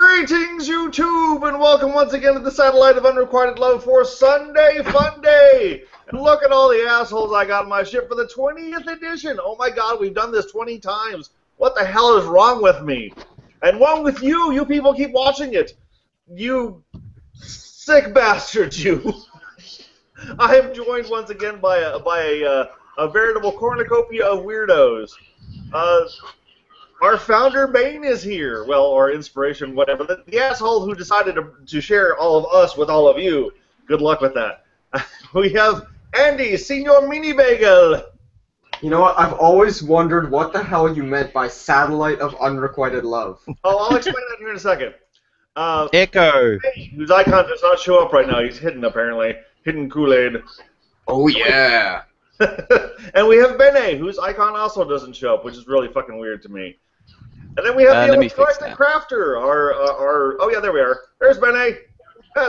Greetings, YouTube, and welcome once again to the Satellite of Unrequited Love for Sunday Funday. And look at all the assholes I got on my ship for the 20th edition. Oh my god, we've done this 20 times. What the hell is wrong with me? And wrong with you? You people keep watching it. You sick bastards, you. I am joined once again by a veritable cornucopia of weirdos. Our founder, Bane, is here. Well, or inspiration, whatever. The asshole who decided to share all of us with all of you. Good luck with that. We have Andy, Senor Mini Bagel. You know what? I've always wondered what the hell you meant by Satellite of Unrequited Love. Oh, I'll explain that here in a second. Echo. Whose icon does not show up right now. He's hidden, apparently. Hidden Kool-Aid. Oh, yeah. And we have Bennehh, whose icon also doesn't show up, which is really fucking weird to me. And then we have the Eclectic Crafter, oh yeah, there we are. There's Bennehh.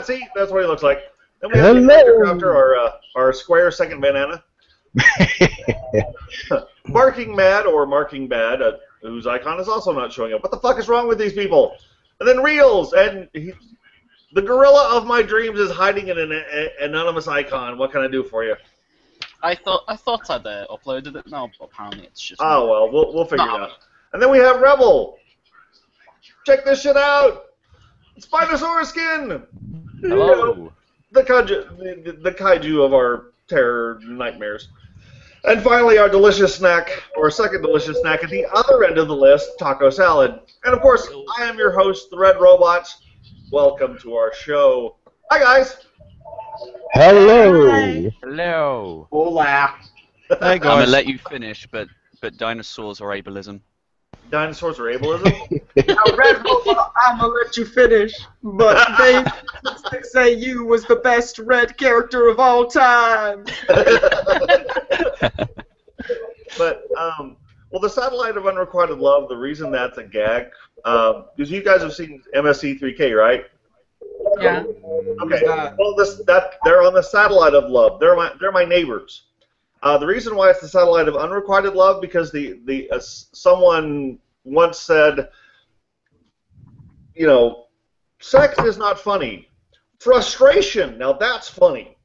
See, that's what he looks like. Then we have the Eclectic Crafter, our square second banana. Barking Mad, or Marking Bad, whose icon is also not showing up. What the fuck is wrong with these people? And then Reels, and the gorilla of my dreams is hiding in an anonymous icon. What can I do for you? I thought I'd uploaded it now, but apparently it's just. Oh well, we'll figure it out. And then we have Rebel. Check this shit out. Spinosaruruskin. Hello. You know, the kaiju of our terror nightmares. And finally, our delicious snack, or second delicious snack at the other end of the list, taco salad. And of course, I am your host, the Red Robot. Welcome to our show. Hi guys. Hello. Hi. Hello. Hola. Hey guys. I'm gonna let you finish, but dinosaurs are ableism. Dinosaurs are ableism? Now, Red Robot, I'm gonna let you finish, but they say you was the best red character of all time. But, well, the Satellite of Unrequited Love, the reason that's a gag, because you guys have seen MSC3K, right? Yeah. Okay. Well, they're on the Satellite of Love. They're my neighbors. The reason why it's the Satellite of Unrequited Love, because someone once said, you know, sex is not funny. Frustration, now that's funny.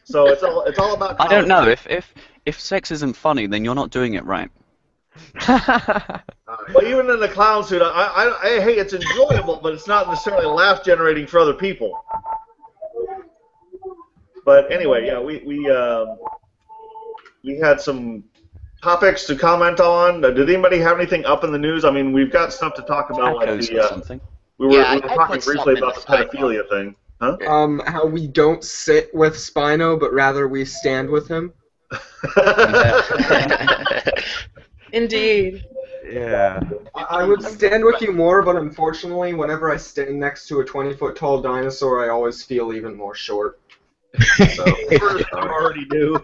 So it's all about. I don't know if sex isn't funny, then you're not doing it right. Well, even in the clown suit, hey, it's enjoyable, but it's not necessarily laugh generating for other people. But anyway, yeah, we had some topics to comment on. Did anybody have anything up in the news? I mean, we've got stuff to talk about, like something. we were talking briefly about the pedophilia thing. Huh? How we don't sit with Spino, but rather we stand with him. Indeed. Yeah. I would stand with you more, but unfortunately, whenever I stand next to a 20-foot tall dinosaur, I always feel even more short. So, I already do.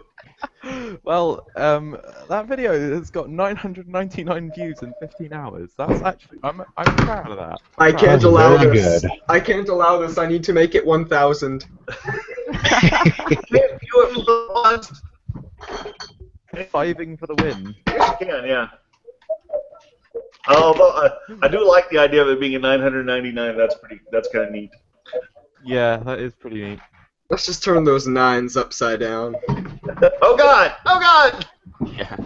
Well, that video has got 999 views in 15 hours. That's actually, I'm proud of that. I can't allow this. Good. I can't allow this. I need to make it 1,000. Fiving for the win. You can, yeah. Although I do like the idea of it being a 999. That's kind of neat. Yeah, that is pretty neat. Let's just turn those 9s upside down. Oh God! Oh God! Yeah.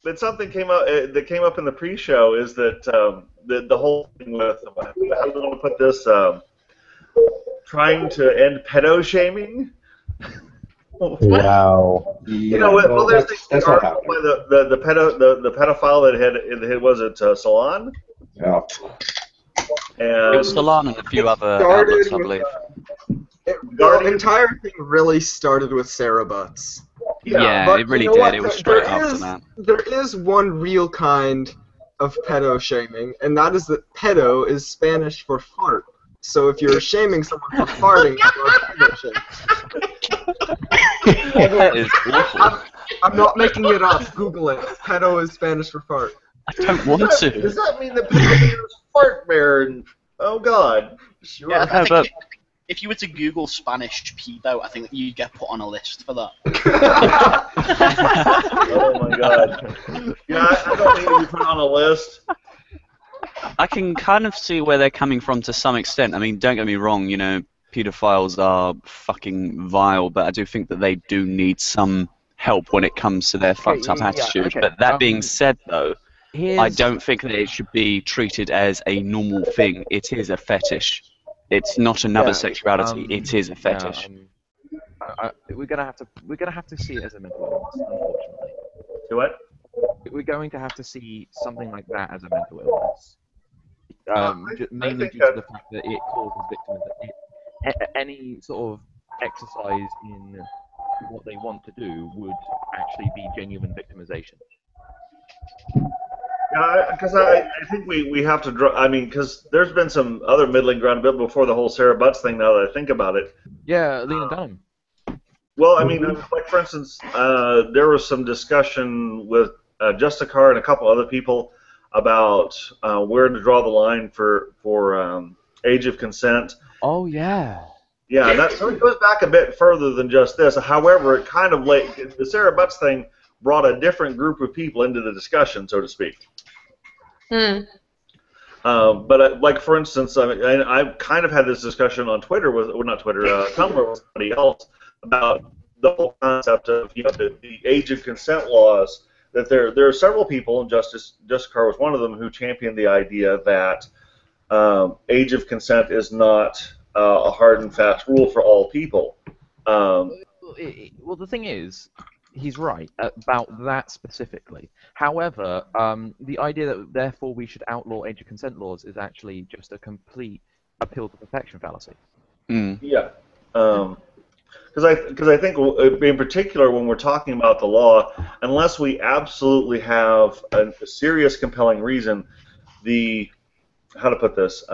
But something came up that came up in the pre-show is that the whole thing with how do we want to put this? Trying to end pedo shaming. Wow. You know, well, there's the article by the pedophile that had was it Salon? Yeah. And It was Salon and a few other outlets, I believe. The entire thing really started with Sarah Butts. Yeah, but it really you know did. what? It was straight after that. There is one real kind of pedo shaming, and that is that pedo is Spanish for fart. So if you're shaming someone for farting, you're pedo shaming. That is awful. I'm not making it up. Google it. Pedo is Spanish for fart. I don't want to. Does that mean that pedo is fart bear? And oh God! Sure. Yeah, I No, think but if you were to Google Spanish pedo, I think you'd get put on a list for that. Oh my God! Yeah, I don't need to be put on a list. I can kind of see where they're coming from to some extent. I mean, don't get me wrong, you know, pedophiles are fucking vile, but I do think that they do need some help when it comes to their fucked up attitude. okay, But that being said, though, I Here's don't think that it should be treated as a normal thing. It is a fetish. It's not another sexuality. It is a fetish. we're gonna have to see it as a mental illness, unfortunately. Do what? We're going to have to see something like that as a mental illness. Mainly think due to the fact that it causes victims. Any sort of exercise in what they want to do would actually be genuine victimization. Yeah, because I think we have to draw. I mean, because there's been some other middling ground a bit before the whole Sarah Butts thing. Now that I think about it. Yeah, Lena Dunham. Well, I mean, like for instance, there was some discussion with Justicard and a couple other people about where to draw the line for age of consent. Oh yeah. Yeah, that so it goes back a bit further than just this. However, it kind of the Sarah Butts thing brought a different group of people into the discussion, so to speak. But like for instance, I kind of had this discussion on Twitter Tumblr with somebody else about the whole concept of the age of consent laws. That there are several people, and Justicard was one of them, who championed the idea that age of consent is not a hard and fast rule for all people. Well, the thing is, he's right about that specifically. However, the idea that therefore we should outlaw age of consent laws is actually just a complete appeal to perfection fallacy. Yeah. Because I think in particular when we're talking about the law, unless we absolutely have a serious compelling reason, how to put this,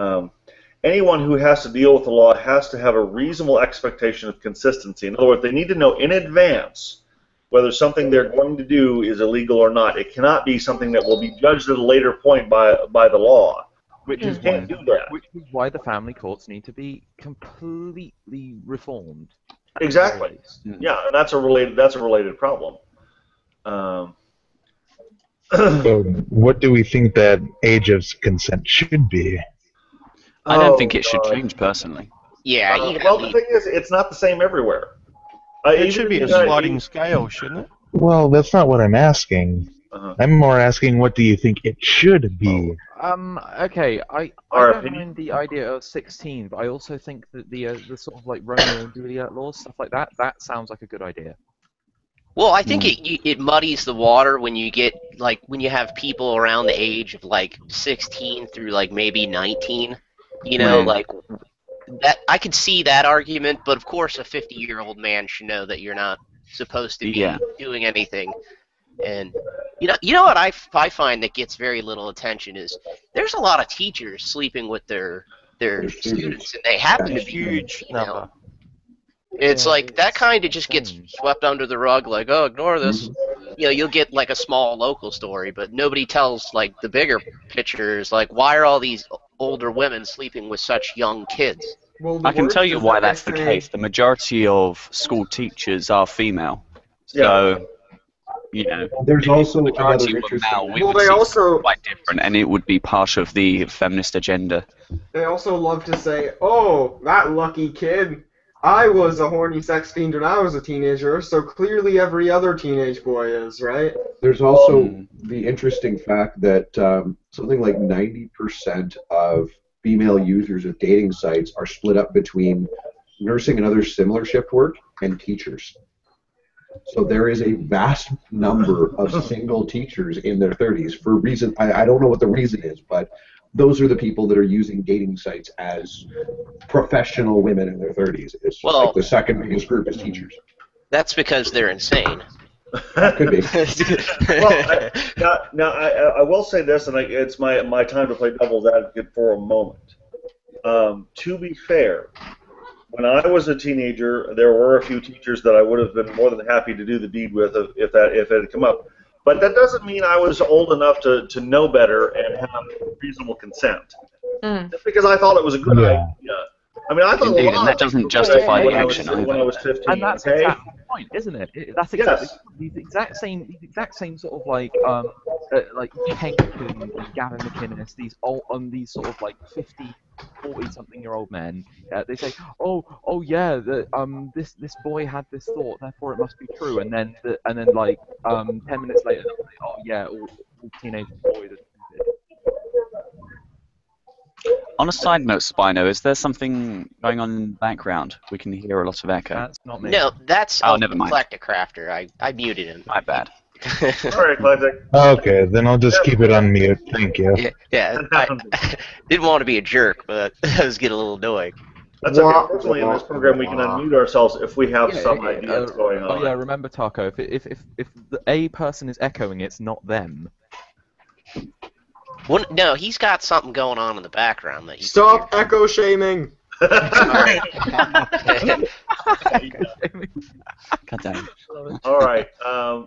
anyone who has to deal with the law has to have a reasonable expectation of consistency. In other words, they need to know in advance whether something they're going to do is illegal or not. It cannot be something that will be judged at a later point by the law. Which is why the family courts need to be completely reformed. Exactly. Yeah, and that's a related problem. So, what do we think that age of consent should be? I don't think it should change personally. Yeah. Well, the thing is, it's not the same everywhere. It should be a sliding scale, shouldn't it? Well, that's not what I'm asking. I'm more asking, what do you think it should be? Okay, I don't mind the idea of 16, but I also think that the sort of like Romeo and Juliet laws, stuff like that sounds like a good idea. Well, I think it muddies the water when you get when you have people around the age of 16 through maybe 19. You know, that I could see that argument, but of course a 50-year-old man should know that you're not supposed to be doing anything. And you know what I find that gets very little attention is there's a lot of teachers sleeping with their students, and they happen to be huge number. It's that kind of just gets swept under the rug, oh, ignore this. You'll get a small local story, but nobody tells the bigger pictures, why are all these older women sleeping with such young kids? Well, I can tell you why that's the case. The majority of school teachers are female, so there's also the majority another were male. We Well, would they see also- something quite different, and it would be part of the feminist agenda. They also love to say, "Oh, that lucky kid. I was a horny sex fiend when I was a teenager, so clearly every other teenage boy is, right?" There's also the interesting fact that something like 90% of female users of dating sites are split up between nursing and other similar shift work and teachers. So there is a vast number of single teachers in their 30s for a reason. I don't know what the reason is, but those are the people that are using dating sites as professional women in their 30s. It's the second biggest group is teachers. That's because they're insane. That could be. Now I will say this, and it's my time to play devil's advocate for a moment. To be fair, when I was a teenager, there were a few teachers that I would have been more than happy to do the deed with if it had come up. But that doesn't mean I was old enough to know better and have reasonable consent. Just because I thought it was a good idea. I mean, I thought Indeed, and that doesn't justify the action either. when I was 15. And that's exactly the point, isn't it? That's exactly these exact same sort of like Kenkin and Gavin McInnes, these sort of like 50, 40-something-year-old men, they say, oh yeah, this boy had this thought, therefore it must be true, and then like 10 minutes later, they'll say, oh yeah, all teenage boys are stupid. On a side note, Spino, is there something going on in the background? We can hear a lot of echo. That's not me. No, that's never mind. Eclectic Crafter. I muted him. My bad. Alright, Eclectic. Okay, then I'll just keep it on mute. Thank you. Yeah, I didn't want to be a jerk, but that was getting a little annoying. That's okay. Unfortunately, in this program, we can unmute ourselves if we have some idea what's going on. Oh yeah, remember, Taco, if a person is echoing, it's not them. Well, no, he's got something going on in the background that you Stop echo shaming! Alright. Cut down. Alright.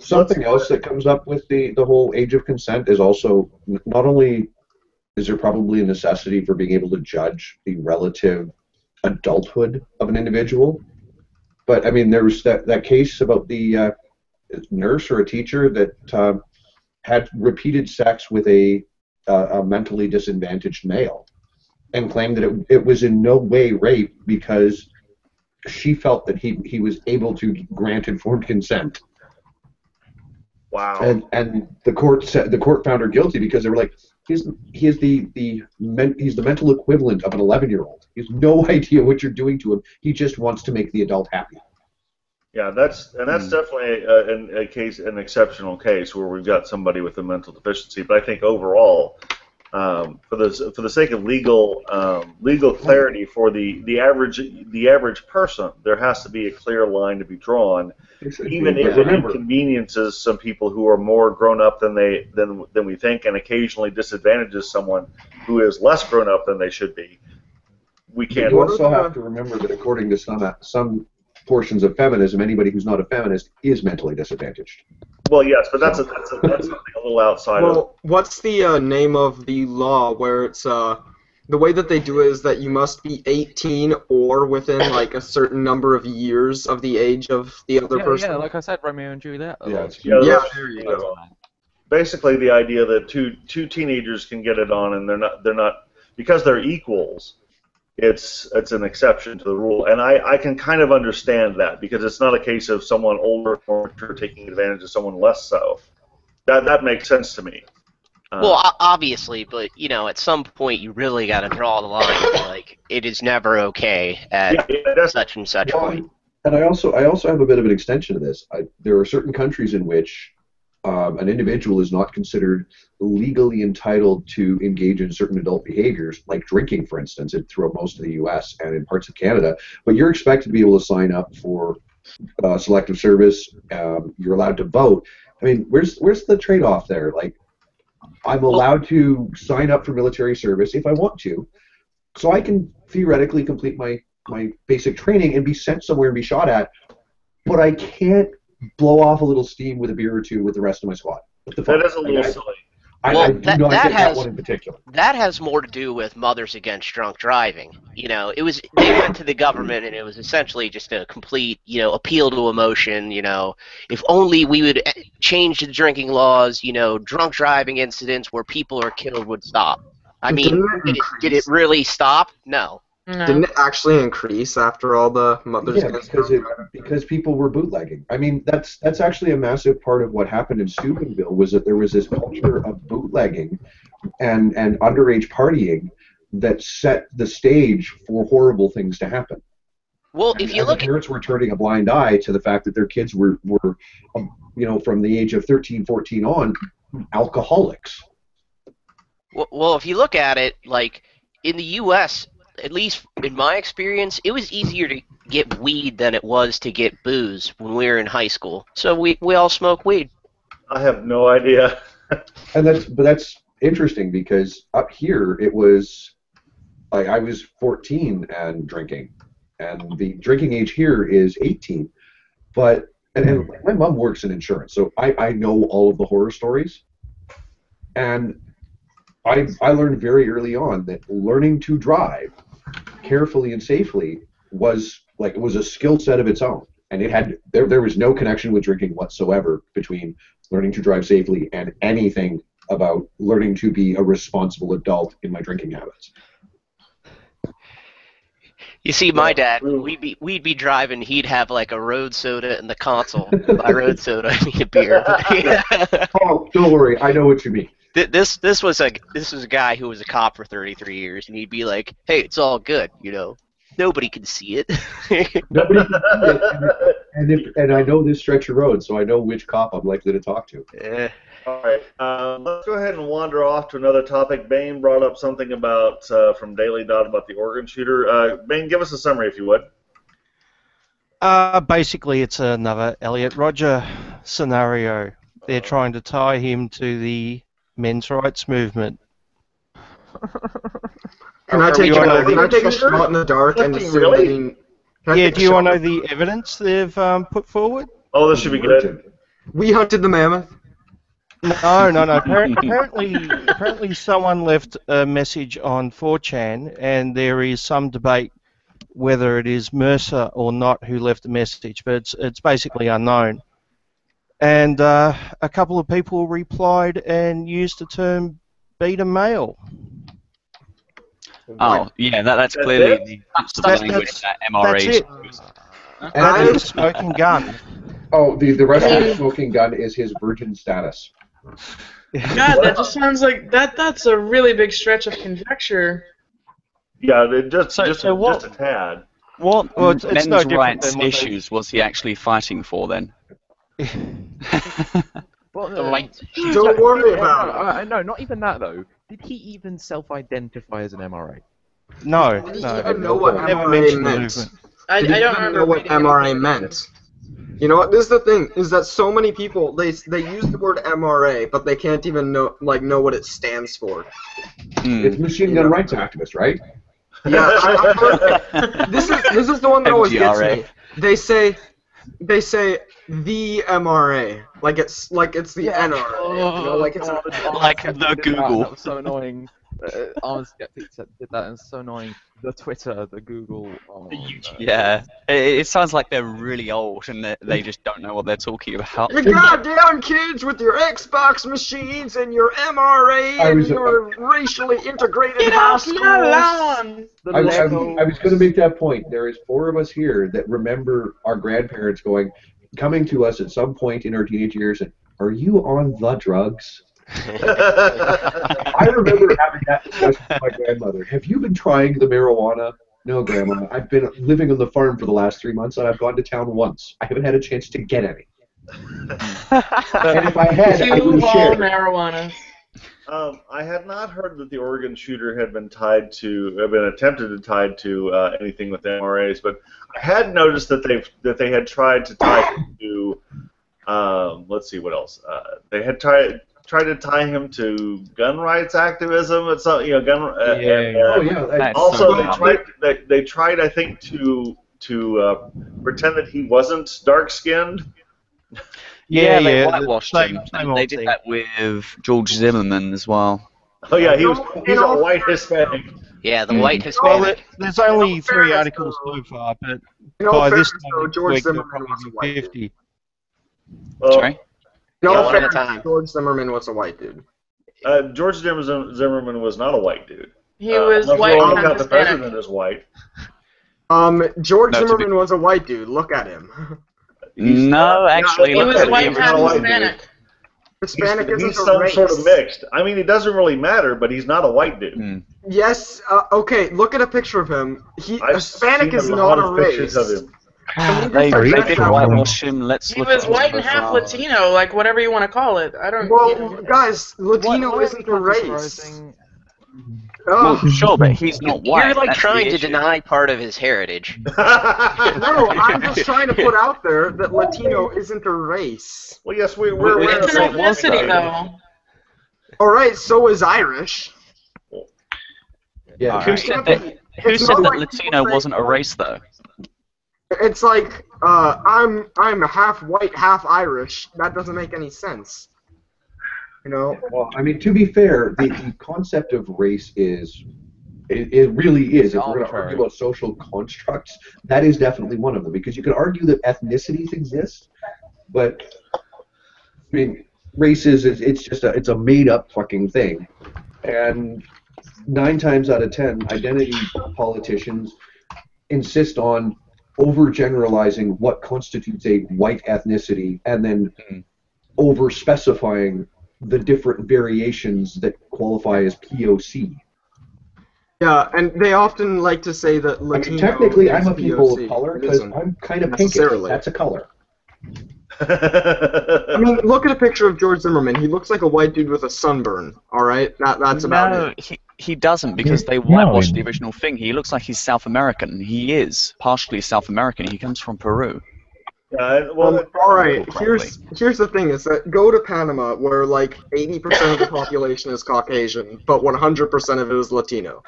Something else that comes up with the whole age of consent is also, not only is there probably a necessity for being able to judge the relative adulthood of an individual, but I mean, there was that case about the nurse or a teacher that had repeated sex with a mentally disadvantaged male, and claimed that it was in no way rape because she felt that he was able to grant informed consent. Wow. And the court found her guilty because they were like, he's the mental equivalent of an 11-year-old. He has no idea what you're doing to him. He just wants to make the adult happy. Yeah, that's definitely an exceptional case where we've got somebody with a mental deficiency. But I think overall, for the sake of legal clarity for the average person, there has to be a clear line to be drawn, even if it inconveniences some people who are more grown up than we think, and occasionally disadvantages someone who is less grown up than they should be. We can't. You also have to remember that according to some portions of feminism, anybody who's not a feminist is mentally disadvantaged. Well, yes, but that's something a little outside of. Well, what's the name of the law where it's the way that they do it is that you must be 18 or within like a certain number of years of the age of the other person? Yeah, like I said, Romeo and Juliet. Yeah, there you go. Basically, the idea that two teenagers can get it on, and they're not because they're equals. It's an exception to the rule, and I can kind of understand that because it's not a case of someone older or mature taking advantage of someone less so. That makes sense to me. Well, obviously, but at some point you really got to draw the line. Like, it is never okay at such and such point. And I also have a bit of an extension to this. There are certain countries in which an individual is not considered legally entitled to engage in certain adult behaviors, like drinking, for instance, throughout most of the U.S. and in parts of Canada. But you're expected to be able to sign up for selective service. You're allowed to vote. I mean, where's the trade-off there? Like, I'm allowed to sign up for military service if I want to, so I can theoretically complete my basic training and be sent somewhere and be shot at, but I can't blow off a little steam with a beer or two with the rest of my squad. That is a little silly. I do not get that one in particular. That has more to do with Mothers Against Drunk Driving. They went to the government, and it was essentially just a complete, appeal to emotion. If only we would change the drinking laws, drunk driving incidents where people are killed would stop. I mean, did it really stop? No. Didn't it actually increase after all the Mothers Against Drunk Driving? Because people were bootlegging. I mean, that's actually a massive part of what happened in Steubenville, was that there was this culture of bootlegging and underage partying that set the stage for horrible things to happen. Well, if you look, parents were turning a blind eye to the fact that their kids were from the age of 13, 14 on, alcoholics. Well, if you look at it, like in the U.S., at least in my experience, it was easier to get weed than it was to get booze when we were in high school. So we all smoke weed. I have no idea. And that's interesting because up here it was like I was 14 and drinking, and the drinking age here is 18. But and my mom works in insurance, so I know all of the horror stories, and I learned very early on that learning to drive carefully and safely was a skill set of its own, and there was no connection with drinking whatsoever between learning to drive safely and anything about learning to be a responsible adult in my drinking habits. You see, my dad, we'd be driving. He'd have like a road soda in the console. By road soda, I mean a beer. Oh, don't worry, I know what you mean. This was a guy who was a cop for 33 years, and he'd be like, "Hey, it's all good, you know. Nobody can see it." Nobody can see it, and I know this stretch of road, so I know which cop I'm likely to talk to. Yeah. All right, let's go ahead and wander off to another topic. Bane brought up something about from Daily Dot about the organ shooter. Bane, give us a summary if you would. Basically, it's another Elliot Rodger scenario. They're trying to tie him to the men's rights movement. Can I take a shot in the dark and really? Yeah, do you want to know the evidence they've put forward? Oh, this should be good. We hunted the mammoth. No. Apparently someone left a message on 4chan, and there is some debate whether it is Mercer or not who left the message, but it's basically unknown. And a couple of people replied and used the term beta male. Oh, yeah, that's clearly the language that MRA uses. That is smoking gun. Oh, the rest of the smoking gun is his virgin status. God, that just sounds like that's a really big stretch of conjecture. Yeah, just a tad. What it's men's no different rights than what issues was he actually fighting for then? Well, Don't worry about it. No, not even that though. Did he even self-identify as an MRA? No. I didn't even know what Never MRA mentioned the meant. movement. I Didn't don't even remember know what reading MRA anything. meant. You know what? This is the thing: is that so many people they use the word MRA, but they can't even know what it stands for. It's machine gun rights activist, right? Yeah, I've heard, this is the one that always gets me. They say the MRA, like it's the NRA, you know, like it's like the Google. That was so annoying. Arms Skeptic did that, and it's so annoying. The Twitter, the Google. Oh, Yeah, it sounds like they're really old and they just don't know what they're talking about. You goddamn kids with your Xbox machines and your MRA and your racially integrated high schools. I was going to make that point. There is 4 of us here that remember our grandparents coming to us at some point in our teenage years and, "Are you on the drugs?" I remember having that discussion with my grandmother. "Have you been trying the marijuana?" "No, Grandma. I've been living on the farm for the last 3 months, and I've gone to town once. I haven't had a chance to get any." And if I had, I would share. Marijuana. I had not heard that the Oregon shooter had been attempted to tie to anything with MRAs, but I had noticed that they had tried to tie him to. Let's see what else. They had tried to tie him to gun rights activism. It's gun. Also, they tried, I think, to pretend that he wasn't dark-skinned. Yeah, they whitewashed him. They did that with George Zimmerman as well. Oh yeah, he's a white Hispanic. Yeah, the white Hispanic. There's only 3 articles so far, but by this time George there'll Zimmerman was a probably white 50. dude. Sorry? No, George Zimmerman was a white dude. George Zimmerman was not a white dude. He was white and the Hispanic. president is white. George Zimmerman was a white dude. Look at him. No, actually, he was white and Hispanic. Hispanic he's isn't a some race. sort of mixed. I mean, it doesn't really matter, but he's not a white dude. Yes. Okay. Look at a picture of him. Hispanic is not a race. Of him. They did whitewash him. He was white and half Latino, like whatever you want to call it. I don't. Well, guys, Latino isn't a race. Well, sure, but he's not white. You're like trying to deny part of his heritage. No, I'm just trying to put out there that Latino isn't a race. Well, yes, we're It's an ethnicity, though. All right, so is Irish. Yeah. Who said that Latino wasn't a race, though? It's like I'm half white, half Irish. That doesn't make any sense. You know. Well, I mean, to be fair, the concept of race is. It really is. If we're going to argue about social constructs, that is definitely one of them. Because you can argue that ethnicities exist, but I mean, races, it's a made up fucking thing, and 9 times out of 10, identity politicians insist on overgeneralizing what constitutes a white ethnicity and then over-specifying the different variations that qualify as POC. Yeah, and they often like to say that Latino technically, I'm is a people POC. of color It because isn't I'm kind of pinkish. necessarily. That's a color. I mean, look at a picture of George Zimmerman. He looks like a white dude with a sunburn. All right, that's about it. No, he doesn't, because they No, whitewashed the original thing. He looks like he's South American. He is partially South American. He comes from Peru. Well, all right. Here's the thing: is that go to Panama, where like 80% of the population is Caucasian, but 100% of it is Latino.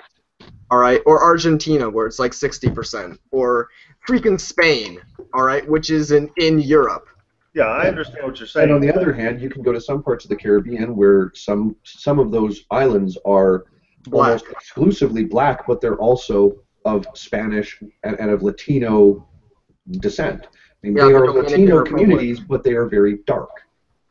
All right, or Argentina, where it's like 60%, or freaking Spain. All right, which is in Europe. Yeah, I understand what you're saying. And on the other hand, you can go to some parts of the Caribbean where some of those islands are almost exclusively black, but they're also of Spanish and of Latino descent. I mean, they are Latino communities, but they are very dark.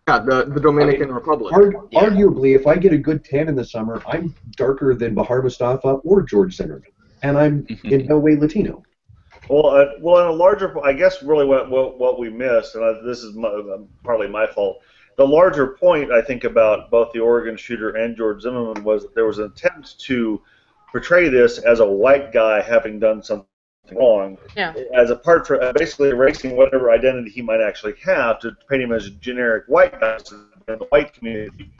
Yeah, the Dominican Republic. Arguably, if I get a good tan in the summer, I'm darker than Bahar Mustafa or George Zimmerman, and I'm in no way Latino. Well, in a larger, I guess really what we missed, and this is partly my fault. The larger point I think about both the Oregon shooter and George Zimmerman was that there was an attempt to portray this as a white guy having done something wrong, as apart from basically erasing whatever identity he might actually have to paint him as a generic white guy in the white community.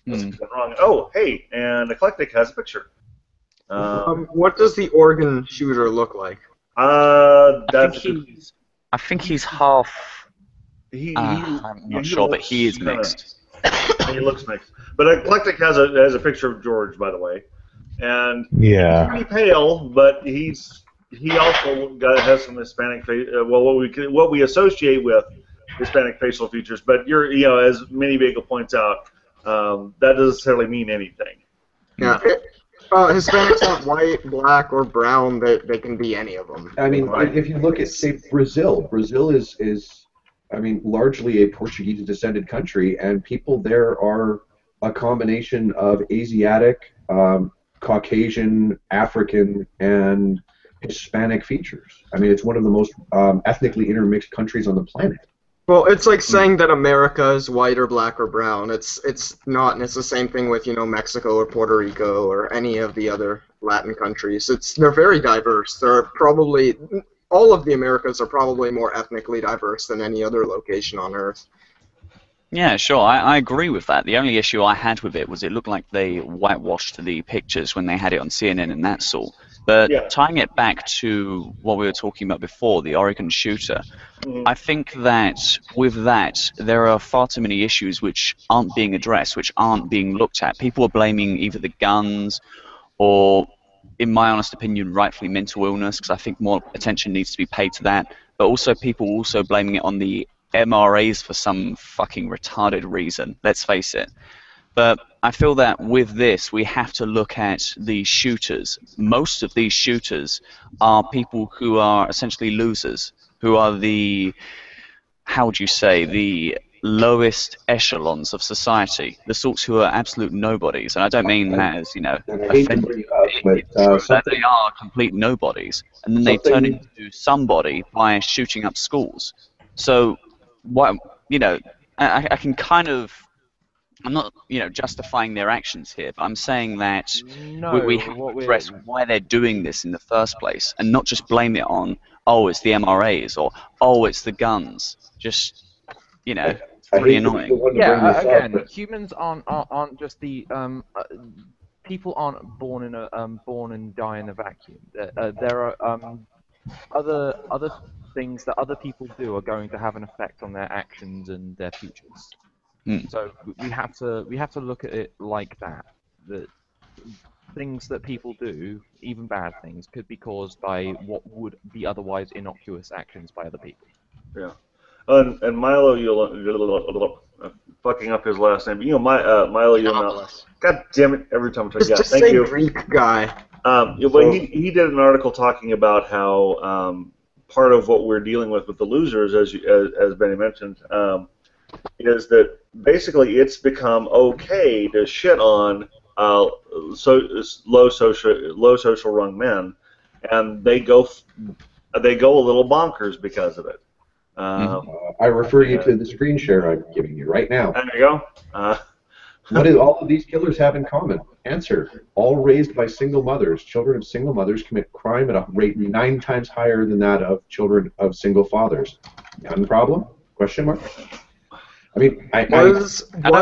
Wrong. Oh, hey, and Eclectic has a picture. What does the Oregon shooter look like? I think he's half. I'm not sure, but he is mixed. He looks mixed. But Eclectic has a picture of George, by the way, and he's pretty pale, but he also has some Hispanic what we associate with Hispanic facial features. But as Mini Bagel points out, that doesn't necessarily mean anything. Yeah. Hispanics aren't white, black, or brown. They can be any of them. I mean, if you look at, say, Brazil is largely a Portuguese-descended country, and people there are a combination of Asiatic, Caucasian, African, and Hispanic features. I mean, it's one of the most ethnically intermixed countries on the planet. Well, it's like saying that America is white or black or brown. It's not, and it's the same thing with Mexico or Puerto Rico or any of the other Latin countries. They're very diverse. They're probably all of the Americas are probably more ethnically diverse than any other location on Earth. Yeah, sure, I agree with that. The only issue I had with it was it looked like they whitewashed the pictures when they had it on CNN and that sort. But tying it back to what we were talking about before, the Oregon shooter, I think that with that, there are far too many issues which aren't being addressed, which aren't being looked at. People are blaming either the guns or, in my honest opinion, rightfully mental illness, because I think more attention needs to be paid to that. But also people also blaming it on the MRAs for some fucking retarded reason, let's face it. But I feel that with this, we have to look at the shooters. Most of these shooters are people who are essentially losers, who are the, how would you say, the lowest echelons of society, the sorts who are absolute nobodies. And I don't mean that as, offending. It's that they are complete nobodies. And then they turn into somebody by shooting up schools. So, I can kind of, I'm not, justifying their actions here, but I'm saying that we have to address why they're doing this in the first place, and not just blame it on, oh, it's the MRAs, or, oh, it's the guns. Just, it's really annoying. Yeah, again, humans aren't just the, people aren't born and die in a vacuum. There are other things that other people do are going to have an effect on their actions and their futures. So we have to look at it like that. That things that people do, even bad things, could be caused by what would be otherwise innocuous actions by other people. Yeah, and Milo, you'll fucking up his last name. Milo, you'll God damn it! Every time I try to just say Greek guy. But he did an article talking about how part of what we're dealing with the losers, as Benny mentioned, is that basically it's become okay to shit on low social rung men, and they go a little bonkers because of it. I refer you to the screen share I'm giving you right now. There you go. What do all of these killers have in common? Answer: all raised by single mothers. Children of single mothers commit crime at a rate 9 times higher than that of children of single fathers. Gun problem? Question mark. I mean, I don't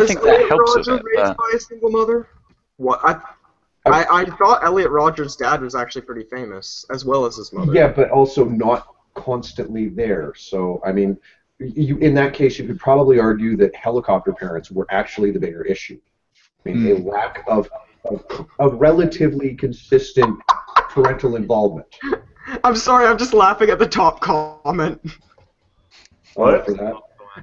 think that helps Rogers raised by a single mother? What? I thought Elliot Rogers' dad was actually pretty famous, as well as his mother. Yeah, but also not constantly there. So, I mean, in that case, you could probably argue that helicopter parents were actually the bigger issue. I mean, a lack of relatively consistent parental involvement. I'm sorry, I'm just laughing at the top comment. What? For that?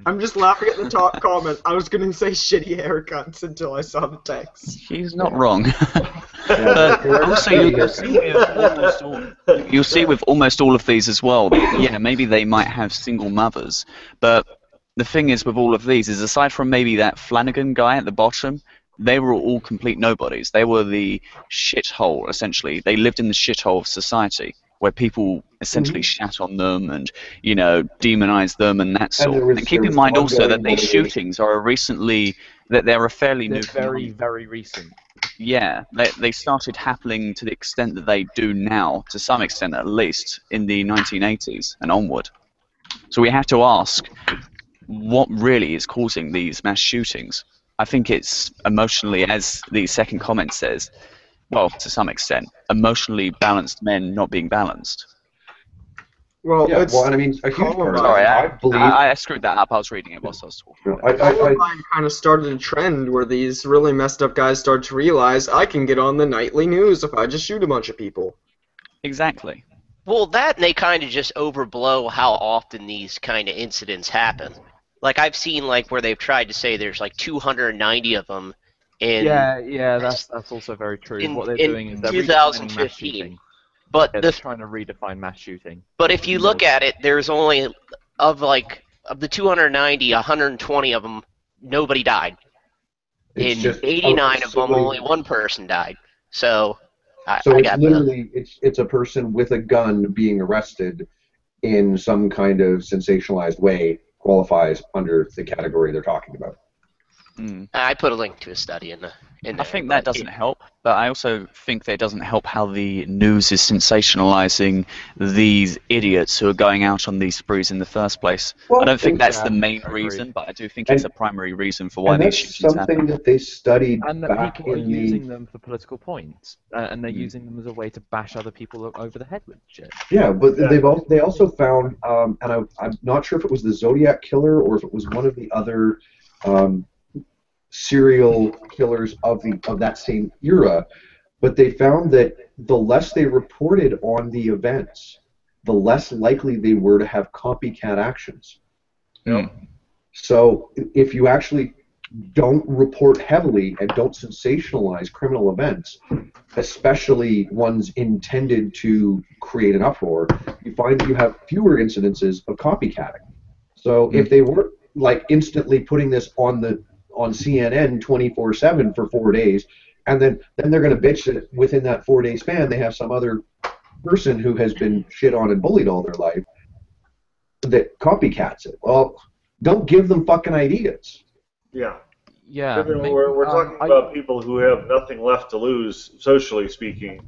I'm just laughing at the top comment. I was going to say shitty haircuts until I saw the text. He's not wrong. But also, you'll see with almost all of these as well, yeah, maybe they might have single mothers, but the thing is with all of these is, aside from maybe that Flanagan guy at the bottom, they were all complete nobodies. They were the shithole, essentially. They lived in the shithole of society, where people essentially shat on them and, you know, demonize them and that sort. And keep in mind also that these shootings are they're a fairly new very, very recent. Yeah, they started happening to the extent that they do now, to some extent at least, in the 1980s and onward. So we have to ask, what really is causing these mass shootings? I think it's emotionally, as the second comment says, well, to some extent, emotionally balanced men not being balanced. Well, yeah, and I mean, a huge part. Sorry, I believe I screwed that up. I was reading it whilst I was talking. Columbine kind of started a trend where these really messed up guys started to realize I can get on the nightly news if I just shoot a bunch of people. Exactly. Well, that and they kind of just overblow how often these kind of incidents happen. Like I've seen like where they've tried to say there's like 290 of them. Yeah, that's also very true. What they're doing is they're 2015. But they're trying to redefine mass shooting. But if you look at it, there's only of the 290, 120 of them, nobody died. In 89 of them, only one person died. So it's literally it's a person with a gun being arrested in some kind of sensationalized way qualifies under the category they're talking about. I put a link to a study in there. I think that doesn't help, but I also think that it doesn't help how the news is sensationalizing these idiots who are going out on these sprees in the first place. Well, I don't think that's the main reason, but I do think it's a primary reason for why these shootings happen. That's something that they studied and that back people are in using them for political points, and they're using them as a way to bash other people over the head with shit. Yeah, but they also found, and I'm not sure if it was the Zodiac killer or if it was one of the other serial killers of that same era, but they found that the less they reported on the events, the less likely they were to have copycat actions. So if you actually don't report heavily and don't sensationalize criminal events, especially ones intended to create an uproar, you find that you have fewer incidences of copycatting. So if they were like instantly putting this on CNN 24/7 for 4 days, and then they're going to bitch that within that 4-day span they have some other person who has been shit on and bullied all their life that copycats it. Well, don't give them fucking ideas. Yeah. Yeah. We're talking about people who have nothing left to lose, socially speaking,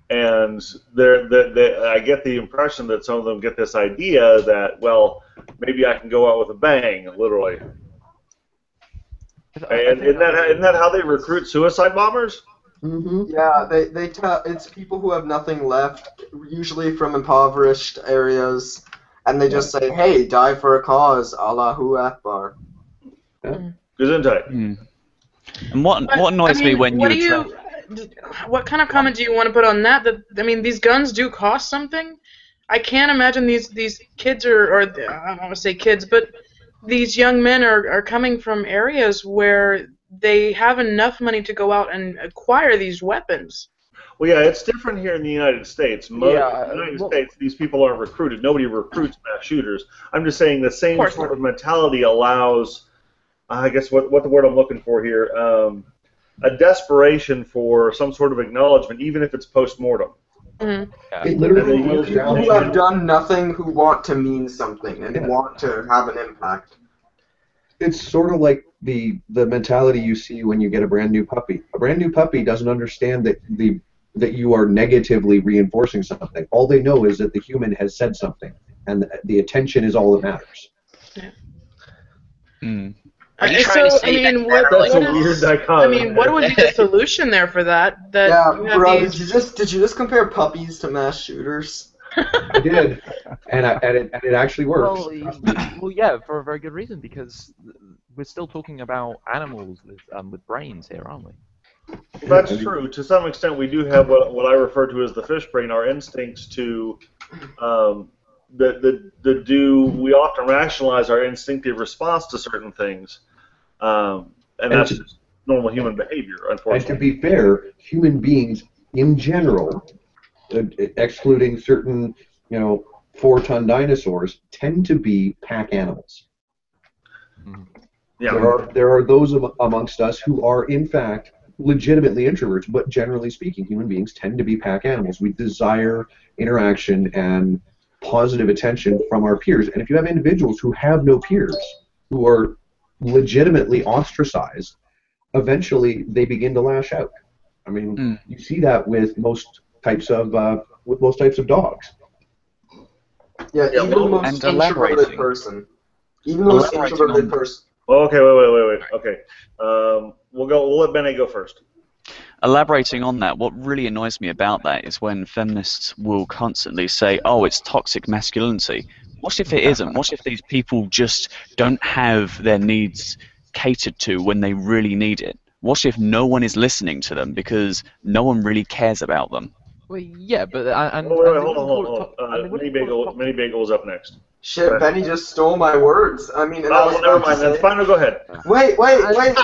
and I get the impression that some of them get this idea that, well, maybe I can go out with a bang, literally. And isn't that how they recruit suicide bombers? Yeah, they tell it's people who have nothing left, usually from impoverished areas, and they just say, "Hey, die for a cause, Allahu Akbar." Gesundheit. And what annoys me when what kind of comment do you want to put on that? I mean, these guns do cost something. I can't imagine these kids or I don't want to say kids, but these young men are coming from areas where they have enough money to go out and acquire these weapons. Well, yeah, it's different here in the United States. In the United States, these people aren't recruited. Nobody recruits mass shooters. I'm just saying the same sort of mentality allows I guess what the word I'm looking for here, a desperation for some sort of acknowledgement, even if it's post-mortem. Mm-hmm. It literally goes People down who have to done nothing who want to mean something and Yeah. want to have an impact. it's sort of like the mentality you see when you get a brand new puppy. A brand new puppy doesn't understand that you are negatively reinforcing something. All they know is that the human has said something, and the attention is all that matters. Yeah. Are you trying to say That's a weird dichotomy. what would be the solution there for that? That Yeah, you have bro, these... did you just compare puppies to mass shooters? I did, and it actually works. Well, yeah, for a very good reason, because we're still talking about animals with brains here, aren't we? That's true. To some extent, we do have what I refer to as the fish brain, our instincts to we often rationalize our instinctive response to certain things, and that's just normal human behavior, unfortunately. And to be fair, human beings in general, excluding certain 4-ton dinosaurs, tend to be pack animals. Yeah. There are those amongst us who are in fact legitimately introverts, but generally speaking, human beings tend to be pack animals. We desire interaction and positive attention from our peers. And if you have individuals who have no peers, who are legitimately ostracized, eventually they begin to lash out. I mean, you see that with most types of dogs. Yeah, even the most introverted person. Even the most introverted person. Okay, wait. Okay, we'll let Bennehh go first. Elaborating on that, what really annoys me about that is when feminists will constantly say, "Oh, it's toxic masculinity." What if it isn't? What if these people just don't have their needs catered to when they really need it? What if no one is listening to them because no one really cares about them? Well, yeah, but hold on. Mini Bagel's up next. Shit, Bennehh just stole my words. I mean, never mind. Then Spino, go ahead. Wait. All right.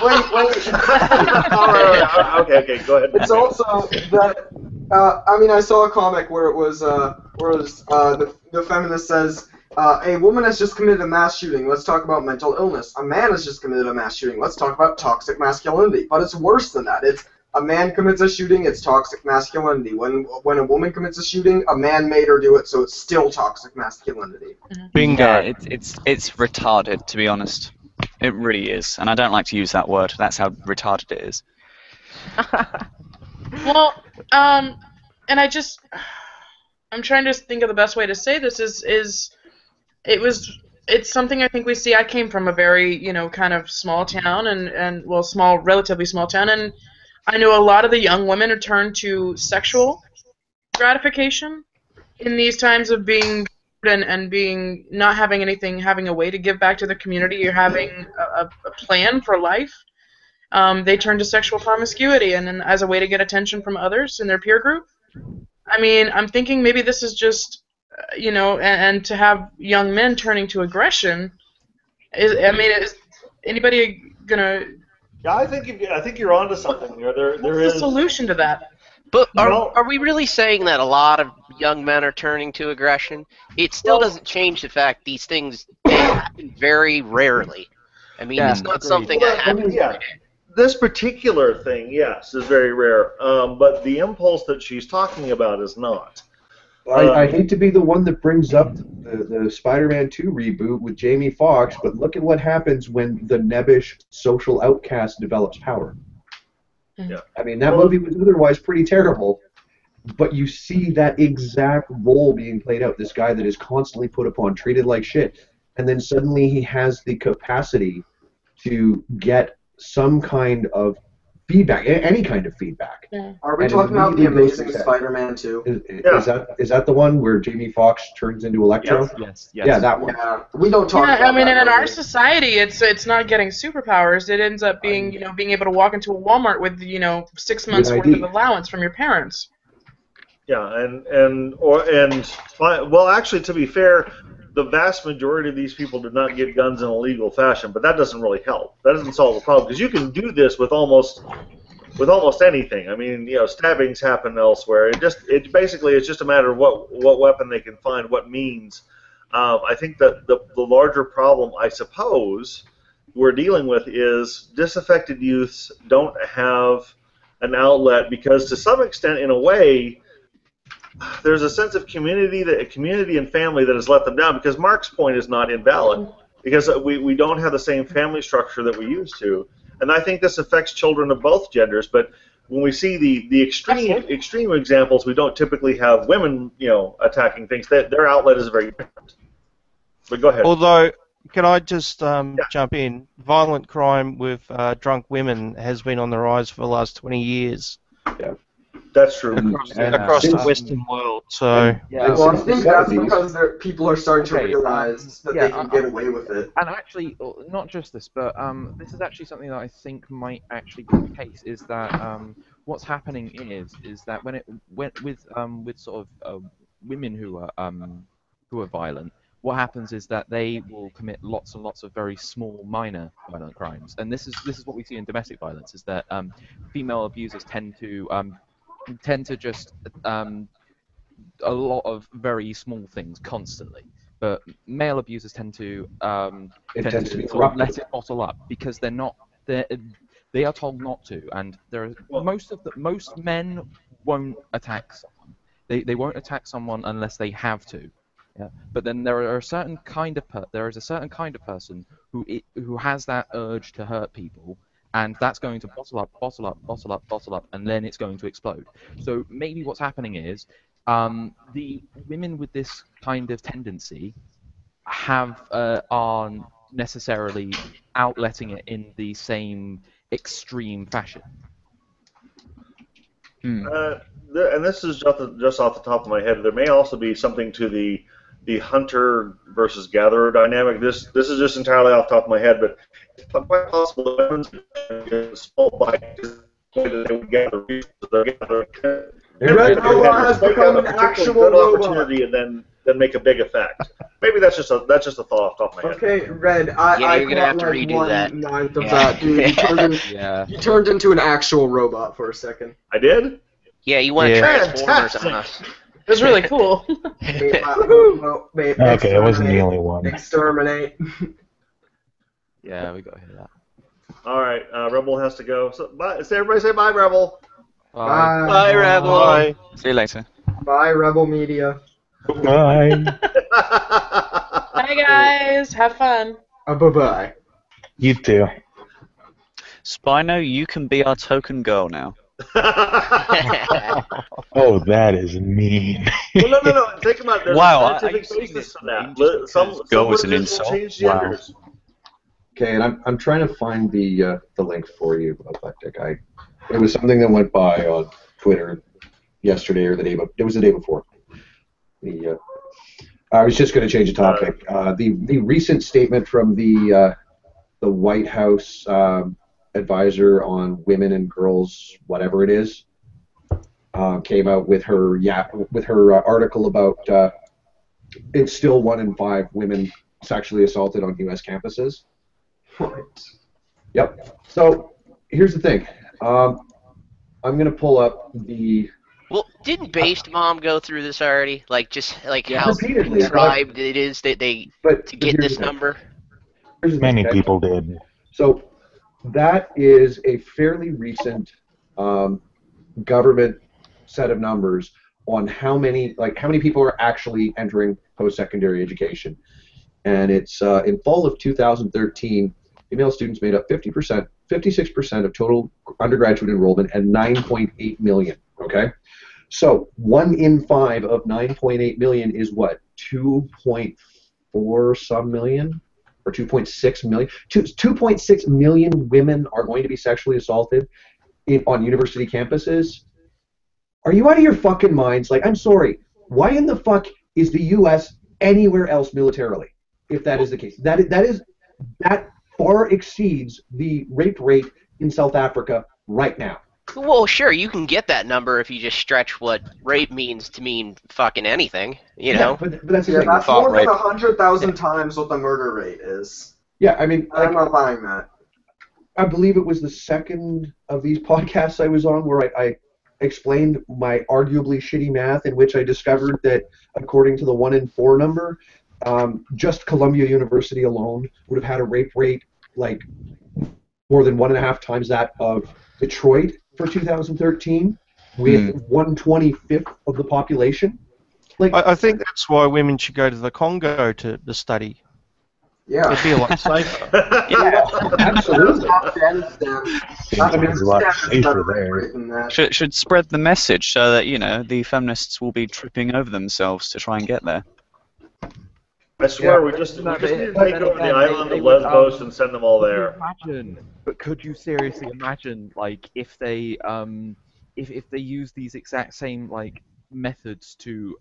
Okay, go ahead. It's also that I saw a comic where it was the feminist says, a woman has just committed a mass shooting. Let's talk about mental illness. A man has just committed a mass shooting. Let's talk about toxic masculinity. But it's worse than that. It's a man commits a shooting, it's toxic masculinity. When a woman commits a shooting, a man made her do it, so it's still toxic masculinity. Bingo. Yeah, it's retarded, to be honest. It really is, and I don't like to use that word. That's how retarded it is. Well, and I'm trying to think of the best way to say this it's something I think we see. I came from a very, kind of small town relatively small town, and I know a lot of the young women are turned to sexual gratification in these times of being and being not having anything, having a way to give back to the community or having a plan for life. They turn to sexual promiscuity and as a way to get attention from others in their peer group. I mean, I'm thinking maybe this is just, and to have young men turning to aggression. Is anybody gonna? Yeah, I think you're onto something here. There is a solution to that. But are we really saying that a lot of young men are turning to aggression? It still doesn't change the fact these things happen very rarely. I mean, it's not something that happens. Yeah, this particular thing, yes, is very rare. But the impulse that she's talking about is not. I hate to be the one that brings up the Spider-Man 2 reboot with Jamie Foxx, but look at what happens when the nebbish social outcast develops power. Yeah. I mean, that movie was otherwise pretty terrible, but you see that exact role being played out. This guy that is constantly put upon, treated like shit, and then suddenly he has the capacity to get some kind of feedback, any kind of feedback. Yeah. Are we talking about the Amazing Spider-Man 2? Is that the one where Jamie Foxx turns into Electro? Yes. Yeah, that one. Yeah, we don't talk about I mean, that in our movie. society, it's not getting superpowers. It ends up being, being able to walk into a Walmart with, 6 months worth of allowance from your parents. Yeah, well, actually, to be fair, the vast majority of these people did not get guns in a legal fashion, but that doesn't really help. That doesn't solve the problem because you can do this with almost anything. I mean, stabbings happen elsewhere. It's just a matter of what weapon they can find, what means. I think that the larger problem, I suppose, we're dealing with is disaffected youths don't have an outlet because, to some extent, in a way, there's a sense of community and family that has let them down. Because Mark's point is not invalid, because we don't have the same family structure that we used to, and I think this affects children of both genders. But when we see the extreme examples, we don't typically have women, attacking things. Their outlet is very different. But go ahead. Although, can I just jump in? Violent crime with drunk women has been on the rise for the last 20 years. Yeah. That's true. Across the Western world. So. Well, I think that's because people are starting to realize that they can get away with it. And actually, not just this, but this is actually something that I think might actually be the case. Is that what's happening is that when it went with sort of women who are violent, what happens is that they will commit lots and lots of very small, minor violent crimes. And this is what we see in domestic violence: is that female abusers tend to just a lot of very small things constantly, but male abusers tend to let it bottle up because they are told not to, and most men won't attack someone. They won't attack someone unless they have to. Yeah. But then there is a certain kind of person who has that urge to hurt people. And that's going to bottle up, and then it's going to explode. So maybe what's happening is the women with this kind of tendency aren't necessarily outletting it in the same extreme fashion. And this is just off the top of my head. There may also be something to the hunter versus gatherer dynamic. This is just entirely off the top of my head, but it's quite possible that women's a small bite that they would gather resources. Has become an actual good opportunity and then make a big effect. Maybe that's just a thought off the top of my head. Okay, Red. You're gonna have to redo that. 1/9 of that, dude. You turned into an actual robot for a second. I did? Yeah, you want to Transformers on us. It was really cool. Okay, I wasn't the only one. Exterminate. Yeah, we got to hear that. All right, Rebel has to go. So, bye. Everybody say bye, Rebel. Bye. Bye, Rebel. Bye. See you later. Bye, Rebel Media. Bye. Bye, guys. Have fun. Bye-bye. You too. Spino, you can be our token girl now. Oh, that is mean. Well, no. Think about it. There's Wow, a scientific basis for that. Girl was an insult. Wow. Okay, and I'm trying to find the link for you, Eclectic. It was something that went by on Twitter yesterday or it was the day before. I was just going to change the topic. The recent statement from the White House advisor on women and girls, whatever it is, came out with her article about it's still 1 in 5 women sexually assaulted on U.S. campuses. What? Yep. So here's the thing. I'm going to pull up the. Well, didn't Based Mom go through this already? How repeatedly, contrived it is that to get this number? Many people did. So that is a fairly recent government set of numbers on how many people are actually entering post-secondary education. And it's in fall of 2013, female students made up 56% of total undergraduate enrollment and 9.8 million. Okay, so 1 in 5 of 9.8 million is what, 2.4 some million? Or 2.6 million. 2.6 million women are going to be sexually assaulted on university campuses. Are you out of your fucking minds? I'm sorry. Why in the fuck is the U.S. anywhere else militarily? If that is the case, that far exceeds the rape rate in South Africa right now. Well, sure, you can get that number if you just stretch what rape means to mean fucking anything, you know? But that's the thing. That's more than 100,000 times what the murder rate is. Yeah, I mean, I'm not buying that. I believe it was the second of these podcasts I was on where I explained my arguably shitty math, in which I discovered that according to the 1 in 4 number, just Columbia University alone would have had a rape rate like more than 1.5 times that of Detroit for 2013, with 1/25th of the population. Like, I think that's why women should go to the Congo to study. Yeah. It'd be a lot safer. Yeah, absolutely. It's a lot safer there. Should spread the message so that, you know, the feminists will be tripping over themselves to try and get there. I swear, we just need to take over the island of Lesbos and send them all there. But could you seriously imagine, like, if they use these exact same like methods to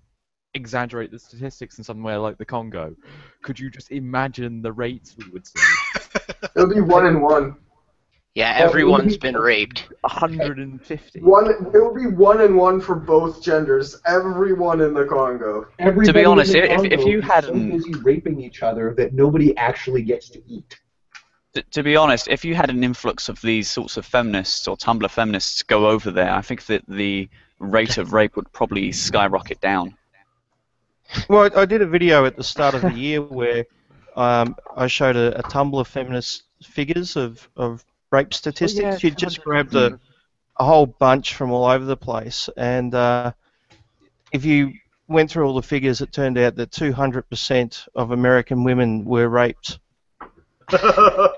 exaggerate the statistics in somewhere like the Congo? Could you just imagine the rates we would see? It would be 1 in 1. Yeah, everyone's been raped. 150. It would be 1 in 1 for both genders. Everyone in the Congo. To be honest, if you had so busy raping each other that nobody actually gets to eat. To be honest, if you had an influx of these sorts of feminists or Tumblr feminists go over there, I think that the rate of rape would probably skyrocket down. Well, I did a video at the start of the year where I showed a Tumblr feminist figures of rape statistics. Oh, yeah, She just grabbed a whole bunch from all over the place, and if you went through all the figures, it turned out that 200% of American women were raped. Well,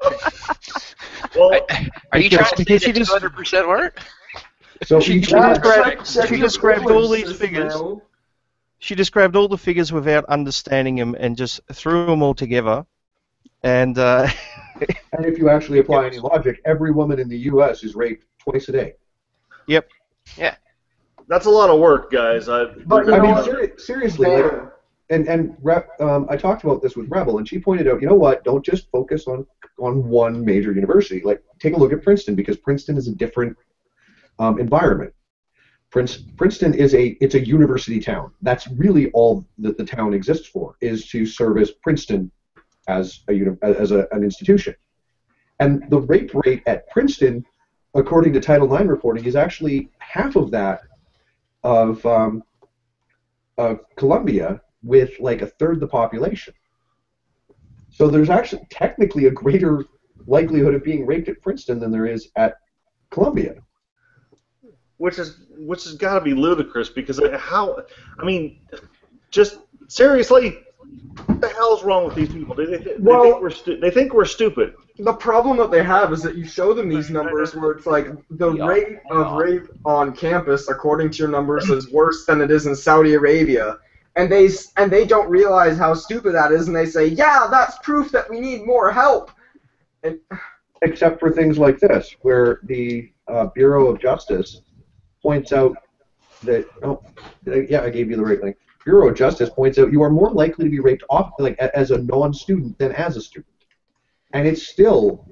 Are you trying to say that 200% weren't? So She just grabbed all these figures. She just grabbed all the figures without understanding them and just threw them all together. And and if you actually apply any logic, every woman in the U.S. is raped twice a day. Yep. Yeah. That's a lot of work, guys. But I mean, seriously, like, I talked about this with Rebel, and she pointed out, you know what? Don't just focus on one major university. Like, take a look at Princeton, because Princeton is a different environment. Princeton is it's a university town. That's really all that the town exists for, is to service Princeton as an institution. And the rape rate at Princeton, according to Title IX reporting, is actually half of that of Columbia, with like a third the population. So there's actually technically a greater likelihood of being raped at Princeton than there is at Columbia. Which has got to be ludicrous, because just seriously, what the hell's wrong with these people? They think we're stupid. The problem that they have is that you show them these numbers where it's like the rate of rape on campus, according to your numbers, is worse than it is in Saudi Arabia. And they don't realize how stupid that is, and they say, yeah, that's proof that we need more help. Except for things like this, where the Bureau of Justice points out that, I gave you the right link. Bureau of Justice points out you are more likely to be raped as a non-student than as a student. And it's still,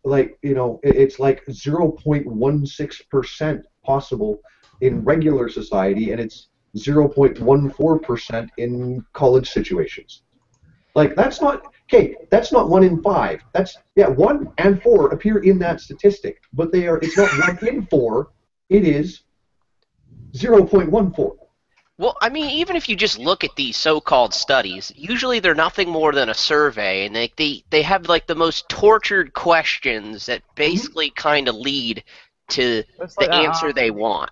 it's like 0.16% possible in regular society, and it's 0.14% in college situations. Like, that's not 1 in 5. That's 1 and 4 appear in that statistic, but it's not 1 in 4. It is 0.14. Well, I mean, even if you just look at these so-called studies, usually they're nothing more than a survey, and they have like the most tortured questions that basically kind of lead to the answer they want.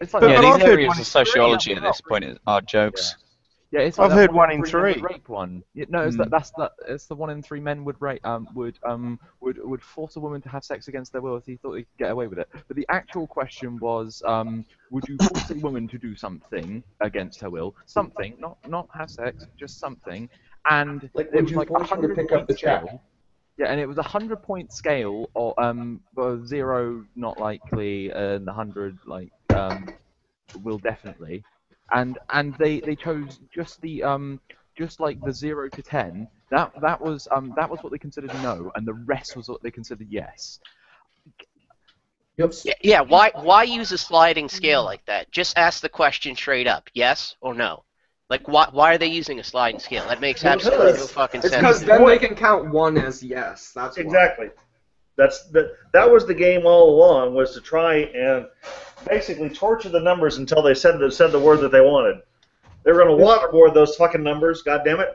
It's like, these areas of sociology at this point are jokes. Yeah, it's like I've heard 1 in 3. Rape one. No, it's it's the 1 in 3 men would force a woman to have sex against their will if he thought he could get away with it. But the actual question was, would you force a woman to do something against her will? Something, not have sex, just something. And like, it was like force her to pick up the check? Yeah, and it was a 100-point scale, or 0 not likely, and 100 will definitely. And they chose just the just like the 0 to 10. That was what they considered no, and the rest was what they considered yes. Yep. Yeah. Why use a sliding scale like that? Just ask the question straight up, yes or no. Like, why are they using a sliding scale? That makes absolutely no fucking sense. It's because then they can count 1 as yes. That's exactly. That was the game all along, was to try and basically torture the numbers until they said the word that they wanted. They were going to waterboard those fucking numbers, goddammit.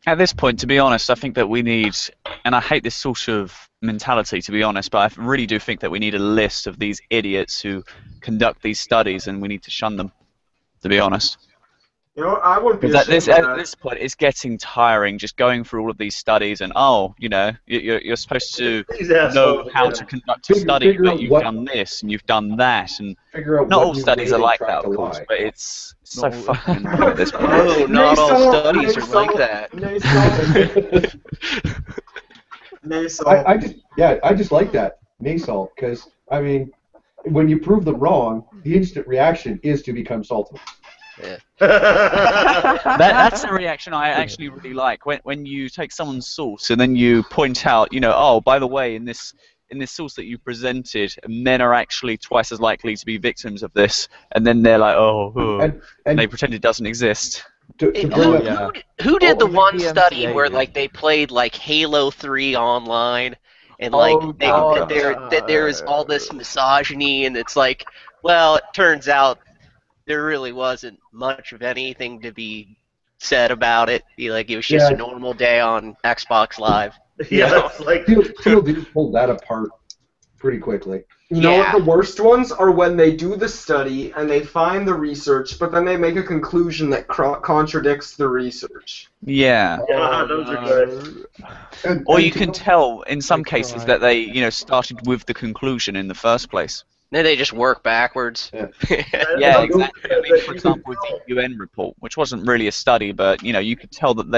At this point, to be honest, I think that we need, and I hate this sort of mentality, to be honest, but I really do think that we need a list of these idiots who conduct these studies, and we need to shun them, to be honest. You know, I wouldn't be Because ashamed of at that. this point, it's getting tiring just going through all of these studies, and you're supposed to know how to conduct a study, figure but out you've what- done this and you've done that, and Figure out not what all new studies way are to like track that, a of course, lie. but it's so fucking annoying at this point. Oh, not all studies are like that. I just like that nasal because I mean, when you prove them wrong, the instant reaction is to become salty. Yeah. That's the reaction I actually really like when you take someone's source and then you point out, oh, by the way, in this source that you presented, men are actually twice as likely to be victims of this, and then they're like, and they pretend it doesn't exist. Who did the one study where like they played like Halo 3 online and like that there is all this misogyny and it's like, well, it turns out there really wasn't much of anything to be said about it. Like it was just a normal day on Xbox Live. It's like people do pull that apart pretty quickly. You know what the worst ones are? When they do the study and they find the research, but then they make a conclusion that contradicts the research. Yeah. Those are good. Or you can tell in some cases that they, started with the conclusion in the first place. Then they just work backwards. Yeah, exactly. I mean, for example, with the UN report, which wasn't really a study, but you could tell that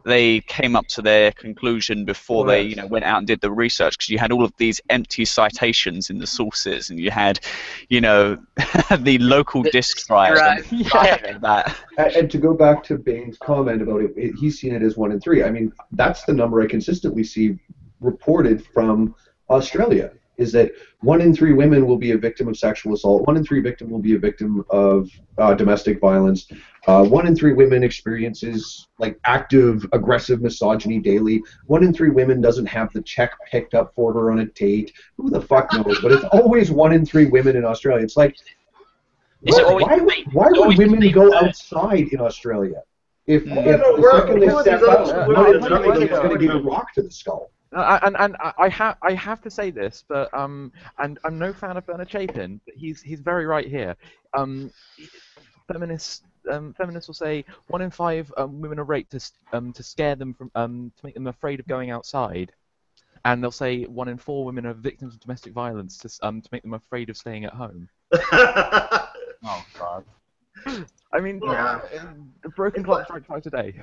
they came up to their conclusion before they went out and did the research, because you had all of these empty citations in the sources, and you had the local disk drive and that. And to go back to Bain's comment about it, he's seen it as 1 in 3. I mean, that's the number I consistently see reported from Australia, is that 1 in 3 women will be a victim of sexual assault, 1 in 3 victim will be a victim of domestic violence, 1 in 3 women experiences like active aggressive misogyny daily, 1 in 3 women doesn't have the check picked up for her on a date. Who the fuck knows? But it's always 1 in 3 women in Australia. It's like, why would women go outside in Australia? If the second they step out, one in 3 of them is going to get a rock to the skull. And I have to say this, but and I'm no fan of Bernard Chapin, but he's very right here. Feminists will say 1 in 5 women are raped to scare them from to make them afraid of going outside, and they'll say 1 in 4 women are victims of domestic violence to make them afraid of staying at home. Oh God. I mean, the broken clock strikes twice a day.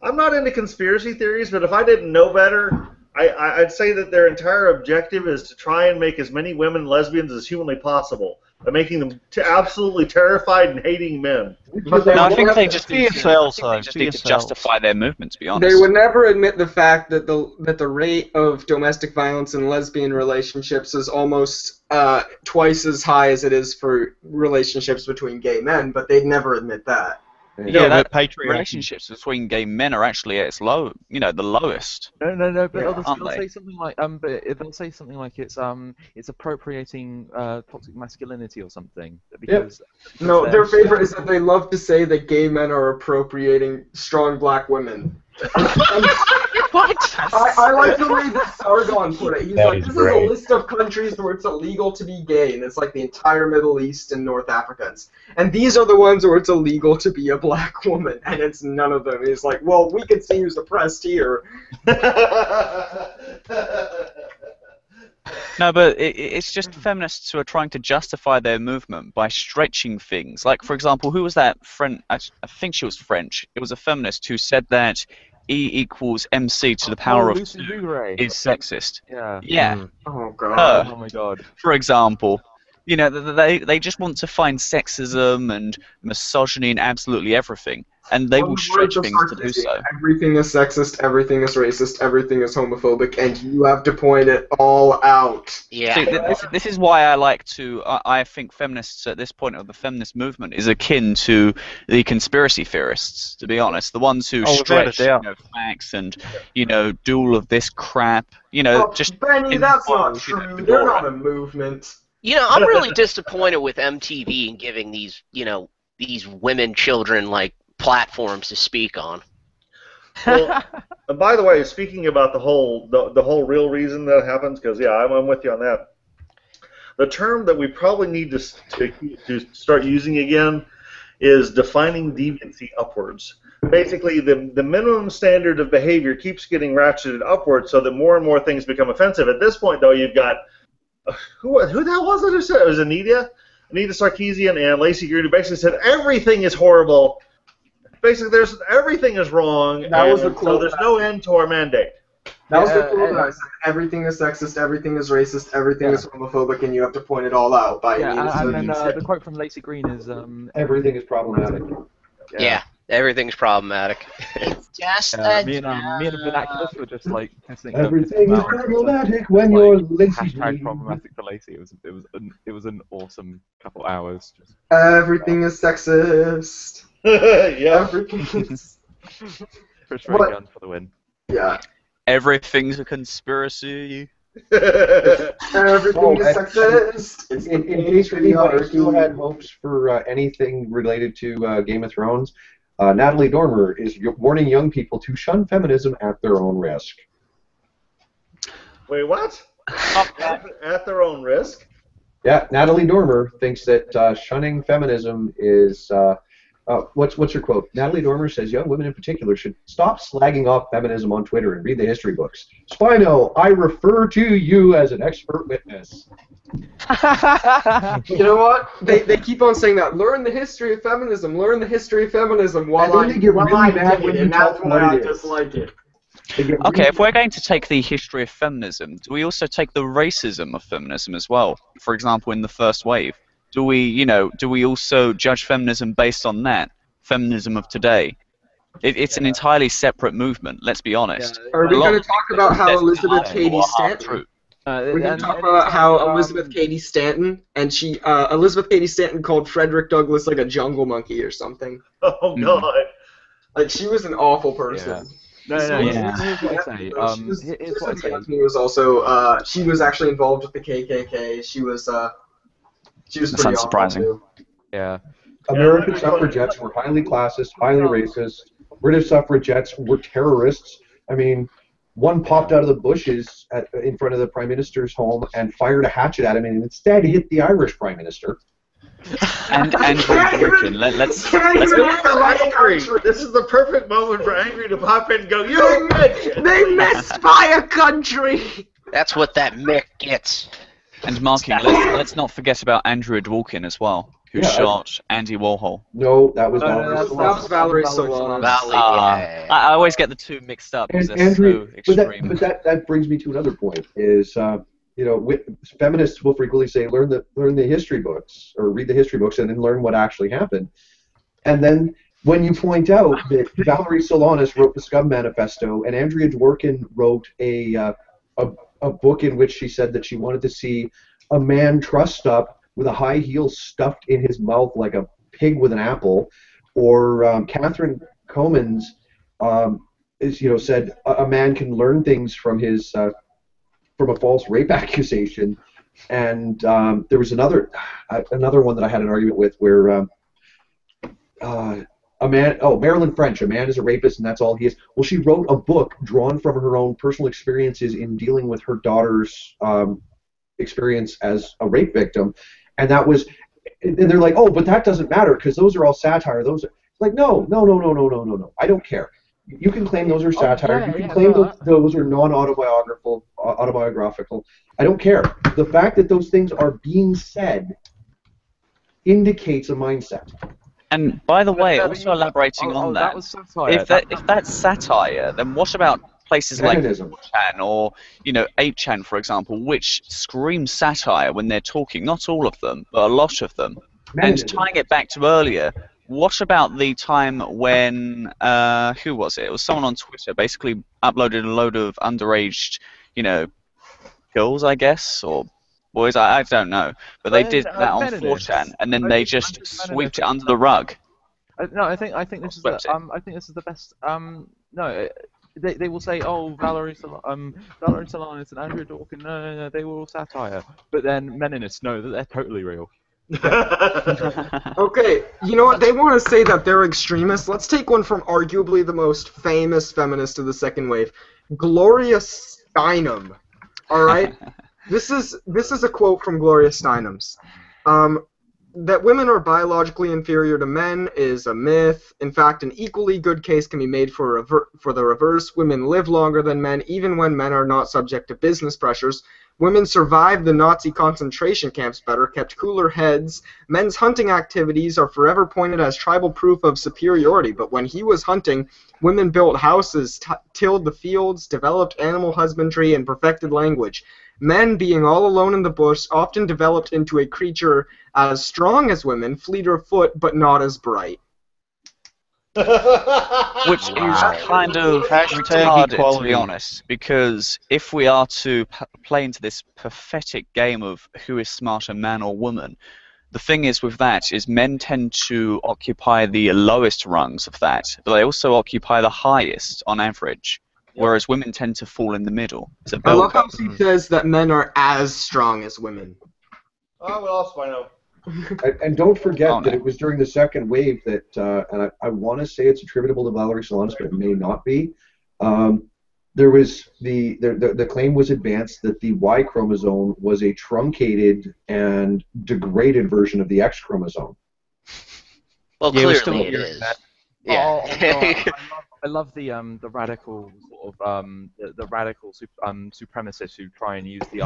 I'm not into conspiracy theories, but if I didn't know better, I'd say that their entire objective is to try and make as many women lesbians as humanly possible by making them absolutely terrified and hating men. But I think they just need to justify their movement, to be honest. They would never admit the fact that the rate of domestic violence in lesbian relationships is almost twice as high as it is for relationships between gay men, but they'd never admit that. Yeah, relationships between gay men are actually at its low, the lowest. No, but they'll say something like, it's appropriating toxic masculinity or something. Because no, their favorite is that they love to say that gay men are appropriating strong black women. What? I like the way that Sargon put it. He's That like, is this great. is a list of countries where it's illegal to be gay, and it's like the entire Middle East and North Africa. And these are the ones where it's illegal to be a black woman, and it's none of them. He's like, well, we can see who's oppressed here. No, but it's just feminists who are trying to justify their movement by stretching things. Like, for example, who was that friend? I think she was French. It was a feminist who said that E equals MC to the power of 2 is sexist. Yeah. Oh God. Oh my God. For example, they just want to find sexism and misogyny in absolutely everything, and they will stretch things to do so. Everything is sexist, everything is racist, everything is homophobic, and you have to point it all out. Yeah. See, this is why I like to. I think feminists at this point of the feminist movement is akin to the conspiracy theorists. To be honest, the ones who stretch facts and do all of this crap. Just Benny, that's not true. They're not a movement. I'm really disappointed with MTV in giving these women children like platforms to speak on. Well, and by the way, speaking about the whole real reason that happens, because yeah, I'm with you on that. The term that we probably need to start using again is defining deviancy upwards. Basically, the minimum standard of behavior keeps getting ratcheted upwards so that more and more things become offensive. At this point, though, you've got who the hell was it who said it? It was Anita Sarkeesian and Lacey Green, who basically said everything is horrible. Basically, everything is wrong, That was the quote. So there's no end to our mandate. That was the quote that I said. Everything is sexist, everything is racist, everything is homophobic, and you have to point it all out by any means. And then the quote from Lacey Green is everything is problematic. Yeah, everything's problematic. It's just me and Vernaculus were just like everything is problematic when you're Lacey Green. Problematic for Lacey. It was an awesome couple hours. Just, everything is sexist. Yeah. Everything is. Chris Ray Gun for the win. Yeah. Everything's a conspiracy. Everything is sexist. In case anybody still had hopes for anything related to Game of Thrones, Natalie Dormer is warning young people to shun feminism at their own risk. Wait, what? At their own risk? Yeah, Natalie Dormer thinks that shunning feminism is... what's your quote? Natalie Dormer says young women in particular should stop slagging off feminism on Twitter and read the history books. Spino, I refer to you as an expert witness. You know what? They keep on saying that. Learn the history of feminism. Learn the history of feminism. While I get really mad when you tell them I dislike it. Okay, if we're going to take the history of feminism, do we also take the racism of feminism as well? For example, in the first wave. Do we also judge feminism based on that? Feminism of today. It's an entirely separate movement, let's be honest. Yeah. Are we going to talk about how Elizabeth Cady Stanton... We're going to talk about how Elizabeth Cady Stanton, and Elizabeth Cady Stanton called Frederick Douglass like a jungle monkey or something. Oh, God. Like, she was an awful person. Yeah. Here's what I say. Here's what I say. He was also, she was actually involved with the KKK. She was That's pretty unsurprising. Too. Yeah. American suffragettes were highly classist, highly racist. British suffragettes were terrorists. I mean, one popped out of the bushes in front of the Prime Minister's home and fired a hatchet at him, and instead hit the Irish Prime Minister. And Richard, let's go. Angry. This is the perfect moment for Angry to pop in and go, you bitch! They missed by a country! That's what that Mick gets. And Marking, let's not forget about Andrew Dworkin as well, who shot Andy Warhol. No, that was Valerie Solana. I always get the two mixed up because they're Andrew, so extreme. But that brings me to another point. Is feminists will frequently say learn the history books or read the history books and then learn what actually happened. And then when you point out that Valerie Solanas wrote the Scum Manifesto and Andrea Dworkin wrote a book in which she said that she wanted to see a man trussed up with a high heel stuffed in his mouth like a pig with an apple, or Catherine Comans said a man can learn things from his from a false rape accusation, and there was another one that I had an argument with where Marilyn French, a man is a rapist and that's all he is. Well, she wrote a book drawn from her own personal experiences in dealing with her daughter's experience as a rape victim, and they're like, oh, but that doesn't matter because those are all satire. Those are like, no. I don't care. You can claim those are satire. You can claim those are non-autobiographical. I don't care. The fact that those things are being said indicates a mindset. And by the way, also elaborating on that, if that's satire, then what about places like 4chan or 8chan, for example, which scream satire when they're talking? Not all of them, but a lot of them. And tying it back to earlier, what about the time when who was it? It was someone on Twitter basically uploaded a load of underage, girls, I guess, or boys, I don't know, but they did that on 4chan, and then they just swept it under the rug. No, I think this is the best. No, they will say, oh, Valerie Solanas and Andrew Dworkin, no, they were all satire, but then Meninists know that they're totally real. Okay, you know what? They want to say that they're extremists. Let's take one from arguably the most famous feminist of the second wave, Gloria Steinem. All right, this is a quote from Gloria Steinem's. That women are biologically inferior to men is a myth. In fact, an equally good case can be made for the reverse. Women live longer than men, even when men are not subject to business pressures. Women survived the Nazi concentration camps better, kept cooler heads. Men's hunting activities are forever pointed as tribal proof of superiority, but when he was hunting, women built houses, tilled the fields, developed animal husbandry, and perfected language. Men, being all alone in the bush, often developed into a creature as strong as women, fleet of foot, but not as bright. Which is kind of retarded, to be honest, because if we are to play into this pathetic game of who is smarter, man or woman, the thing is with that is men tend to occupy the lowest rungs of that, but they also occupy the highest on average, whereas women tend to fall in the middle. I love how he says that men are as strong as women. Oh, what else do I know? And don't forget that it was during the second wave that, and I want to say it's attributable to Valerie Solanas, but it may not be. There was the claim was advanced that the Y chromosome was a truncated and degraded version of the X chromosome. Well, clearly it is. Yeah. I love the radical sort of the radical supremacists who try and use the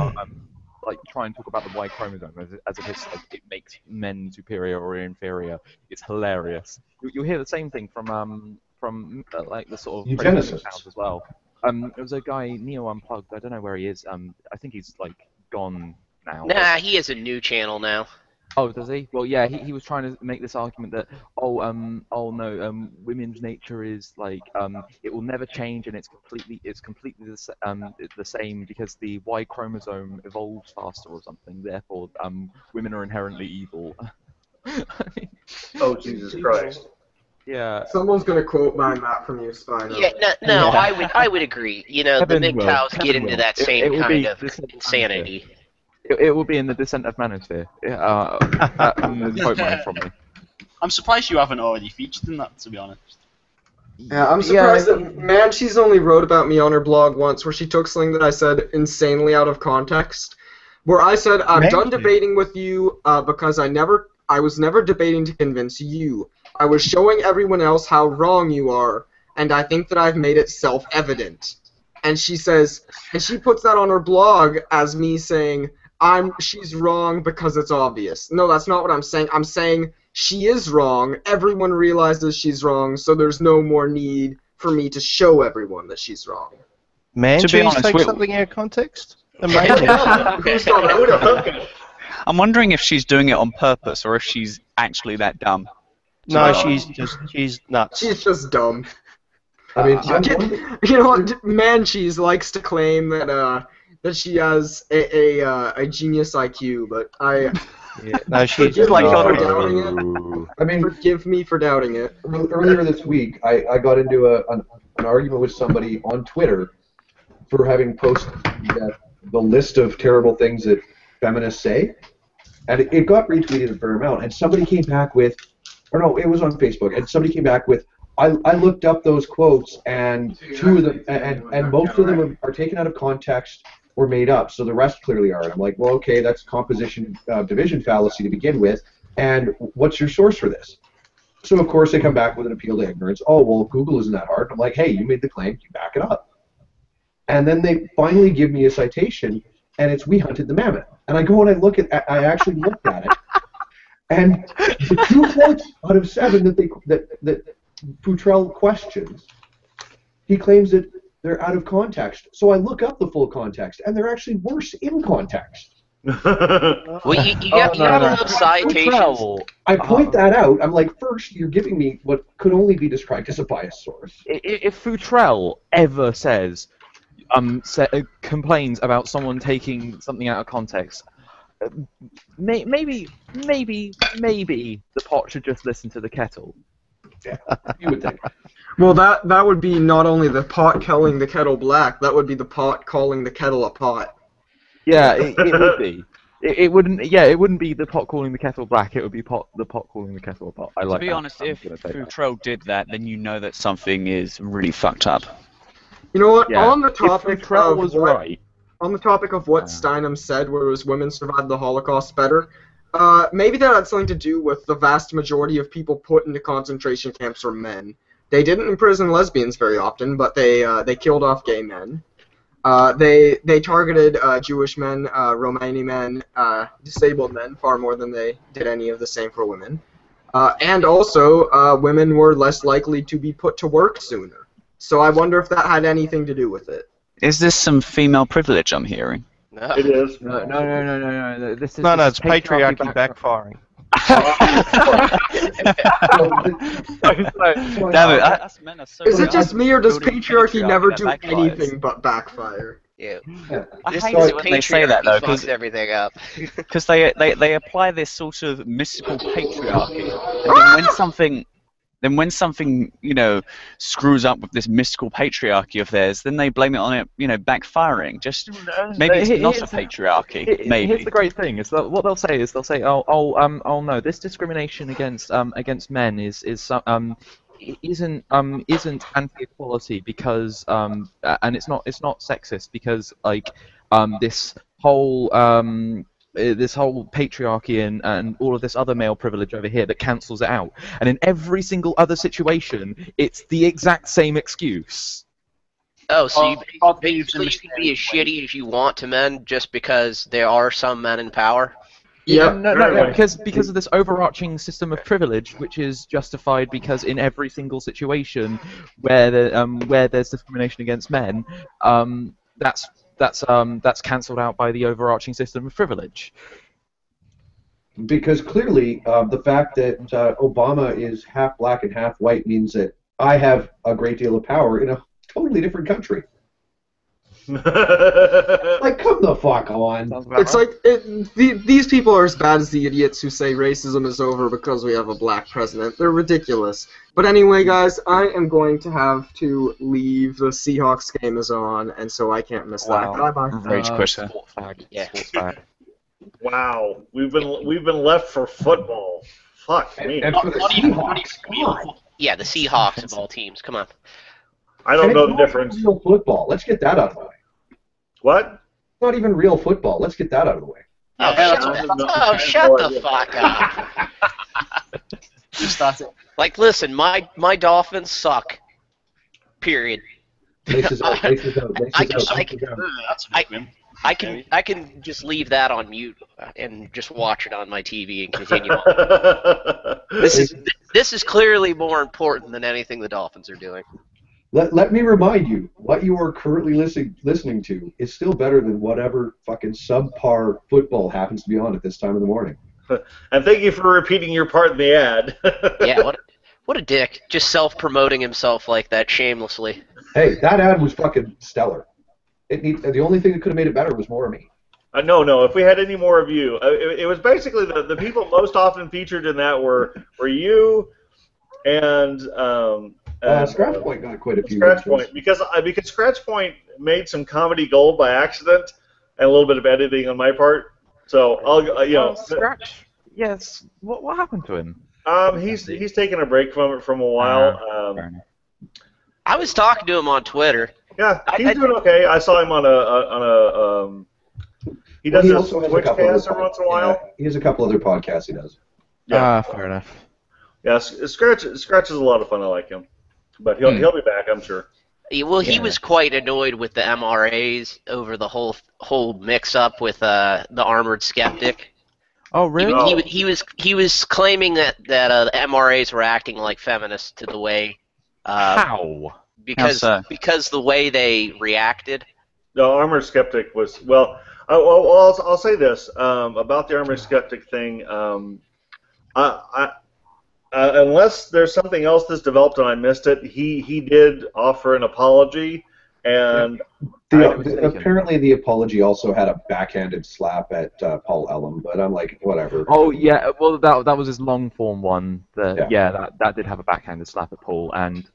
try and talk about the Y chromosome as if it's like it makes men superior or inferior. It's hilarious. You'll hear the same thing from like the sort of eugenicists as well. There was a guy, Neo Unplugged. I don't know where he is. I think he's like gone now. Nah, he has a new channel now. Oh, does he? Well, yeah, he was trying to make this argument that women's nature is like it will never change and it's completely the same because the Y chromosome evolves faster or something. Therefore, women are inherently evil. Oh, Jesus Christ. Yeah. Someone's gonna quote mine that from you, Spino. Yeah, no, I would agree. You know, the big cows get into that same kind of insanity. It will be in the Descent of Manosphere. Quote mine from me. I'm surprised you haven't already featured in that, to be honest. Yeah, I'm surprised that she's only wrote about me on her blog once, where she took something that I said insanely out of context. Where I said, I'm done debating with you because I was never debating to convince you. I was showing everyone else how wrong you are, and I think that I've made it self-evident. And she says, and she puts that on her blog as me saying, she's wrong because it's obvious. No, that's not what I'm saying. I'm saying she is wrong. Everyone realizes she's wrong, so there's no more need for me to show everyone that she's wrong. Man, to be honest, take something out of context? Amazing. I'm wondering if she's doing it on purpose or if she's actually that dumb. No, she's nuts. She's just dumb. I mean, you know what? Man Cheese likes to claim that she has a genius IQ, but no, she's just like doubting it. I mean, forgive me for doubting it. Earlier this week, I got into an argument with somebody on Twitter for having posted the list of terrible things that feminists say, and it got retweeted a fair amount. And somebody came back with, or no, it was on Facebook, and somebody came back with, I looked up those quotes, and two of them, and most of them are taken out of context or made up, so the rest clearly are. And I'm like, well, okay, that's composition division fallacy to begin with, and what's your source for this? So, of course, they come back with an appeal to ignorance. Oh, well, Google isn't that hard. I'm like, hey, you made the claim, you back it up. And then they finally give me a citation, and it's We Hunted the Mammoth. And I go and I actually looked at it, and the 2 quotes out of 7 that Futrell questions, he claims that they're out of context. So I look up the full context, and they're actually worse in context. Well, you got enough citations. I point that out. I'm like, first, you're giving me what could only be described as a biased source. If Futrell ever says, complains about someone taking something out of context, maybe the pot should just listen to the kettle. Yeah, you would think. Well, that would be not only the pot calling the kettle black, that would be the pot calling the kettle a pot. Yeah, it would be. It wouldn't. Yeah, it wouldn't be the pot calling the kettle black. It would be the pot calling the kettle pot. I like. To be honest, if Futrell did that, then you know that something is really fucked up. You know what? Yeah. On the topic of was what, right. on the topic of what Steinem said, where it was women survived the Holocaust better, maybe that had something to do with the vast majority of people put into concentration camps were men. They didn't imprison lesbians very often, but they killed off gay men. They targeted Jewish men, Romani men, disabled men far more than they did any of the same for women. And also, women were less likely to be put to work sooner. So I wonder if that had anything to do with it. Is this some female privilege I'm hearing? No. It is. No. This is it's patriarchy backfiring. Damn it, us men are so Is it just me, or does building patriarchy never do that backfires. anything but backfire? Yeah. I This hate is it when they say that though, fucks everything up. because they apply this sort of mystical patriarchy, and then when something screws up with this mystical patriarchy of theirs, then they blame it on it backfiring. Just maybe it's not a patriarchy. Maybe. Here's the great thing: is that what they'll say is oh no, this discrimination against men isn't anti-equality because and it's not sexist because this whole patriarchy and all of this other male privilege over here that cancels it out. And in every single other situation, it's the exact same excuse. Oh, so you basically you can be as shitty as you want to men just because there are some men in power? Yeah, no, because of this overarching system of privilege, which is justified because in every single situation where there's discrimination against men, that's cancelled out by the overarching system of privilege. Because clearly, the fact that Obama is half black and half white means that I have a great deal of power in a totally different country. Like, come the fuck on. It's like these people are as bad as the idiots who say racism is over because we have a black president. They're ridiculous. But anyway, guys, I am going to have to leave. The Seahawks game is on, and so I can't miss that. Bye-bye. Rage quit. Yeah. Wow, we've been left for football. Fuck me. And for the Seahawks. Yeah, the Seahawks of all teams. Come on. I don't know the difference. Real football. Let's get that out of the way. What? Not even real football. Let's get that out of the way. Shut the fuck up. Just that's it. Like, listen, my Dolphins suck. Period. Laces out, laces out, laces out, laces out. That's a big win. I can just leave that on mute and just watch it on my TV and continue on. This is clearly more important than anything the Dolphins are doing. Let me remind you, what you are currently listening to is still better than whatever fucking subpar football happens to be on at this time of the morning. And thank you for repeating your part in the ad. Yeah, what a dick. Just self-promoting himself like that shamelessly. Hey, that ad was fucking stellar. The only thing that could have made it better was more of me. No. If we had any more of you, it was basically the people most often featured in that were you and Scratch Point got quite a few. Scratch Point because Scratch Point made some comedy gold by accident and a little bit of editing on my part. So I'll Scratch. Yes. What happened to him? He's taken a break from it from a while. I was talking to him on Twitter. Yeah, he's doing okay. I saw him on a he does this Twitchcast every once in a while. Yeah, he has a couple other podcasts he does. Yeah. Fair enough. Yeah, Scratch is a lot of fun. I like him, but he'll be back, I'm sure. Well, he was quite annoyed with the MRAs over the whole mix-up with the Armored Skeptic. Oh, really? He was claiming that the MRAs were acting like feminists to the way. How? Because the way they reacted. The Armored Skeptic was I'll say this about the Armored Skeptic thing. Unless there's something else that's developed and I missed it, he did offer an apology, and apparently the apology also had a backhanded slap at Paul Ellum, but I'm like, whatever. Oh yeah, well that was his long form one. That did have a backhanded slap at Paul, and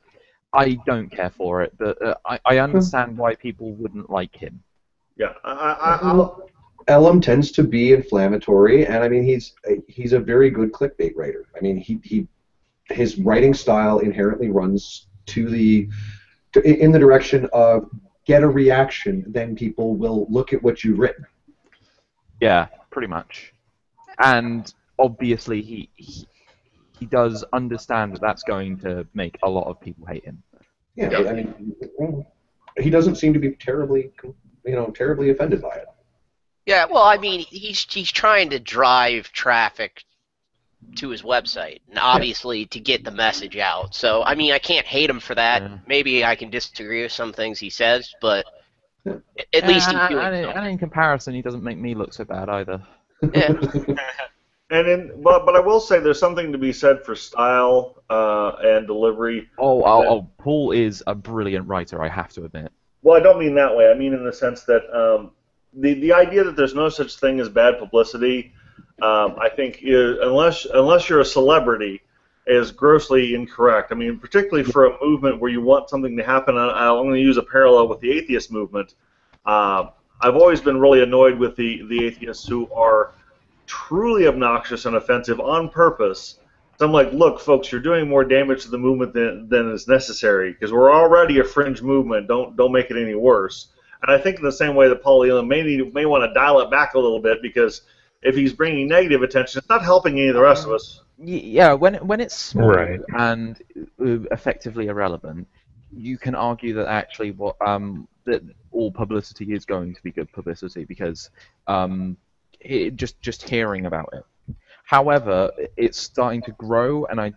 I don't care for it, but I understand why people wouldn't like him. Yeah, Ellum tends to be inflammatory, and I mean he's a very good clickbait writer. I mean his writing style inherently runs in the direction of get a reaction, then people will look at what you've written. Yeah, pretty much. And obviously he does understand that that's going to make a lot of people hate him. Yeah, but, I mean, he doesn't seem to be terribly offended by it. Yeah, well, I mean, he's trying to drive traffic to his website, and obviously to get the message out. So, I mean, I can't hate him for that. Yeah. Maybe I can disagree with some things he says, but at least he's doing something. And in comparison, he doesn't make me look so bad either. Yeah. But I will say there's something to be said for style and delivery. Paul is a brilliant writer, I have to admit. Well, I don't mean that way. I mean in the sense that the idea that there's no such thing as bad publicity, I think, unless you're a celebrity, is grossly incorrect. I mean, particularly for a movement where you want something to happen. I'm going to use a parallel with the atheist movement. I've always been really annoyed with the atheists who are truly obnoxious and offensive on purpose. So I'm like, look, folks, you're doing more damage to the movement than is necessary, because we're already a fringe movement. Don't make it any worse. And I think in the same way that Paul Elam may want to dial it back a little bit, because if he's bringing negative attention, it's not helping any of the rest of us. Yeah, when it's small and effectively irrelevant, you can argue that actually that all publicity is going to be good publicity, because just hearing about it. However, it's starting to grow, and I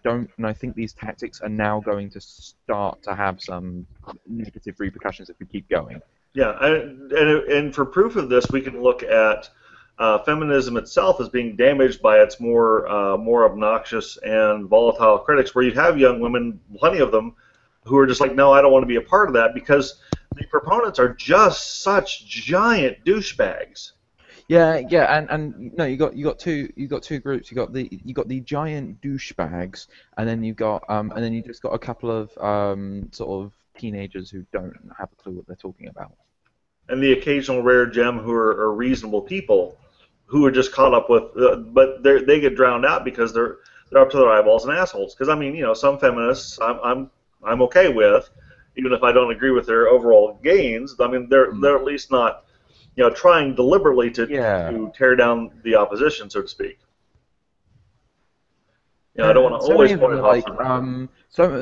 think these tactics are now going to start to have some negative repercussions if we keep going. Yeah, and for proof of this, we can look at feminism itself as being damaged by its more obnoxious and volatile critics, where you have young women, plenty of them, who are just like, no, I don't want to be a part of that, because the proponents are just such giant douchebags. Yeah, and no, you got two groups. You got the giant douchebags, and then you just got a couple of sort of teenagers who don't have a clue what they're talking about. And the occasional rare gem who are reasonable people, who are just caught up with, but they get drowned out because they're up to their eyeballs and assholes. Because I mean, some feminists I'm okay with, even if I don't agree with their overall gains. I mean, they're at least not trying deliberately to tear down the opposition, so to speak. I don't want to always point it out.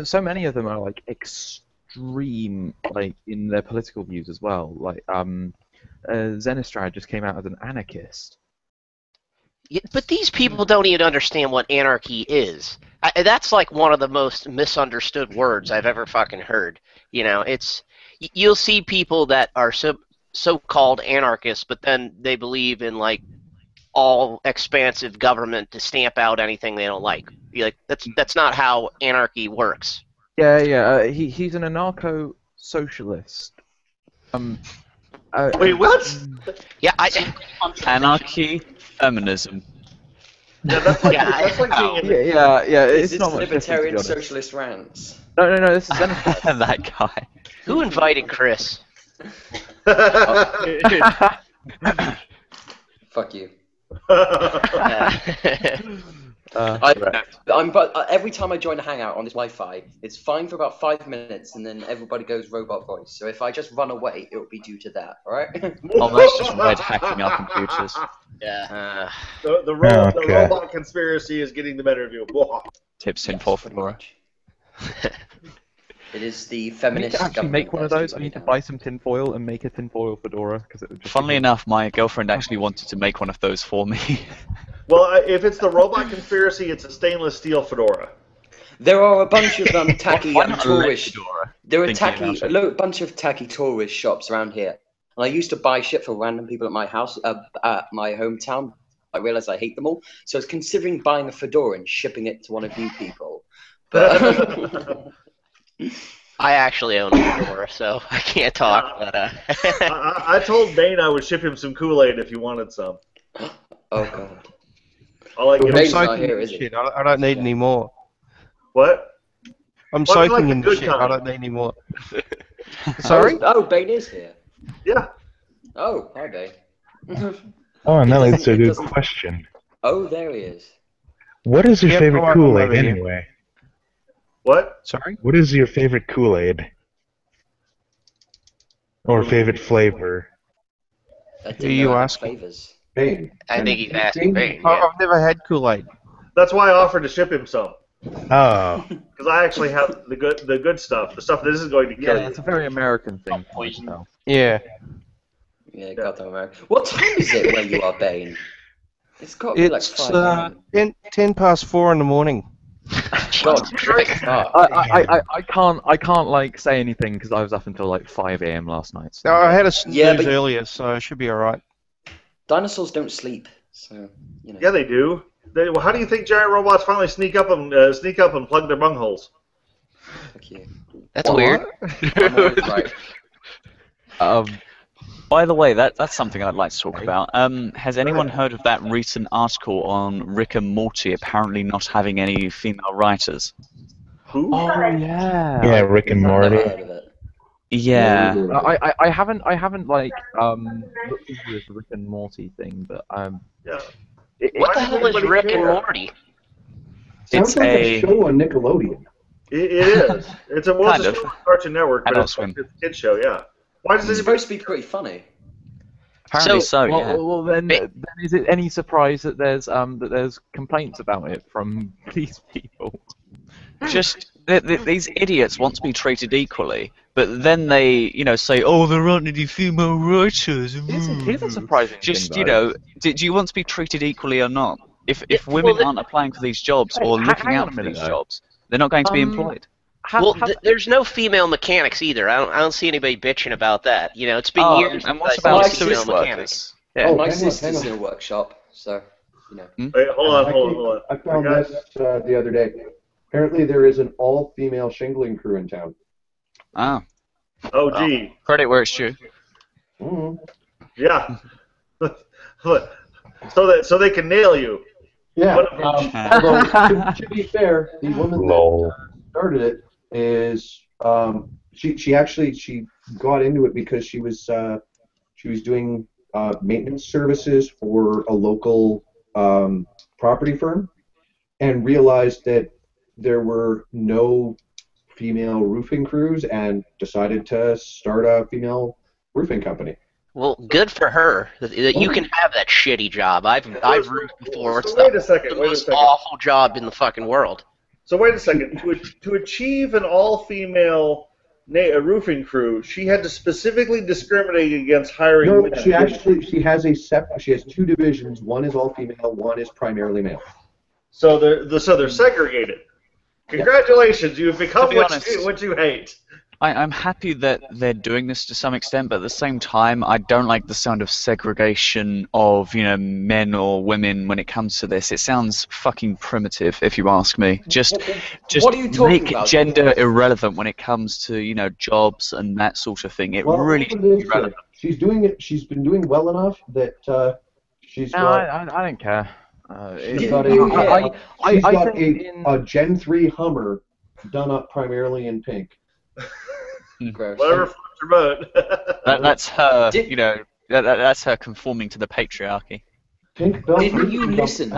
So many of them are like extreme, like in their political views as well. Like Zenistrad just came out as an anarchist. Yeah, but these people don't even understand what anarchy is. That's like one of the most misunderstood words I've ever fucking heard. You'll see people that are so-called anarchists, but then they believe in like all expansive government to stamp out anything they don't like. That's not how anarchy works. Yeah. He's an anarcho-socialist. Wait, what? Yeah, Anarchy, feminism. Yeah, that's like, It's not much libertarian socialist rants. No. This is that guy. Who invited Chris? Fuck you. Right. But every time I join a hangout on this Wi-Fi, it's fine for about 5 minutes, and then everybody goes robot voice. So if I just run away, it will be due to that, all right? Oh, that's just red hacking our computers. Yeah. The robot conspiracy is getting the better of you. Tips in for Fedora. It is the feminist. I need to actually make one of those. I need to buy some tinfoil and make a tinfoil fedora. Funnily enough, my girlfriend actually wanted to make one of those for me. Well, if it's the robot conspiracy, it's a stainless steel fedora. There are a bunch of tacky tourist. There are a bunch of tacky tourist shops around here, and I used to buy shit for random people at my house, at my hometown. I realized I hate them all, so I was considering buying a fedora and shipping it to one of you people. But I actually own a fedora, so I can't talk. But I told Dane I would ship him some Kool-Aid if he wanted some. Oh god. Dane's not here, is he? I don't need any more. What? I'm soaking in the shit. I don't need any more. Sorry? Oh, Bane is here. Yeah. Oh, hi, Bane. Oh, and that It leads to a doesn't- it good doesn't- question. Oh, there he is. What is your Yep, favorite I'm Kool-Aid over here. anyway? What? Sorry? What is your favorite Kool-Aid? Or favorite flavor? I Who are you asking? Flavors. Bane. I think he's asking Bane. Oh, Yeah. I've never had Kool-Aid. That's why I offered to ship him some. Oh. Because I actually have the good stuff, the stuff that isn't going to kill Yeah, you. it's a very American thing. Poison. Yeah. Yeah, goddamn American. What time is it where you are, Bane? It's got to be like It's 5 a.m. 10 past 4 in the morning. God, Christ. I can't like say anything because I was up until like 5 a.m. last night. So. No, I had a snooze Yeah, but- earlier, so I should be alright. Dinosaurs don't sleep, so, you know. Yeah, they do. Well, how do you think giant robots finally sneak up and plug their bungholes? Fuck you. That's weird. I'm always right. By the way, that's something I'd like to talk about. Has anyone heard of that recent article on Rick and Morty apparently not having any female writers? Who? Oh yeah. Yeah, Rick and Never Morty. heard of it. Yeah. I haven't like looked into this Rick and Morty thing, but Yeah. What the hell is Rick and Morty? Sounds It's like a- a show on Nickelodeon. It is. It's a Kind of. show on Cartoon Network, but Adult it's Swim. a kid show. Yeah. Why does It's it? supposed to be pretty funny. Apparently so, well, yeah. well then is it any surprise that there's complaints about it from these people? Just these idiots want to be treated equally, but then they, say, "Oh, there aren't any female writers." Here's a surprising Just, thing, though. do you want to be treated equally or not? If women aren't applying for these jobs or looking hang on out a for minute, these though. jobs, they're not going to be employed. There's no female mechanics either. I don't see anybody bitching about that. It's been years. And what since I've about seen female sewage mechanics. workers? Oh, My hang on, sister's hang in on. a workshop, so, Wait, hold on. I found this the other day. Apparently, there is an all-female shingling crew in town. Oh. Oh, gee. Credit where it's due. Mm-hmm. Yeah. so they can nail you. Yeah. What a- Although, to be fair, the woman that started it is she got into it because she was doing maintenance services for a local property firm, and realized that there were no female roofing crews, and decided to start a female roofing company. Well, good for her that you can have that shitty job. I've roofed before. It's wait a second. the Wait a most second. awful job in the fucking world. So wait a second. To achieve an all-female roofing crew, she had to specifically discriminate against hiring No, women. she has two divisions. One is all female. One is primarily male. So they're segregated. Congratulations, you've become To be honest- what you hate. I'm happy that they're doing this to some extent, but at the same time, I don't like the sound of segregation of, men or women when it comes to this. It sounds fucking primitive, if you ask me. Just What are you talking make about? gender irrelevant when it comes to, jobs and that sort of thing. It really should be relevant. She's doing it. She's been doing well enough that she's No, got. I don't care. She's got a Gen 3 Hummer done up primarily in pink. Gross. Whatever floats your boat. That's her, that's her conforming to the patriarchy. Pink belt. Didn't you listen?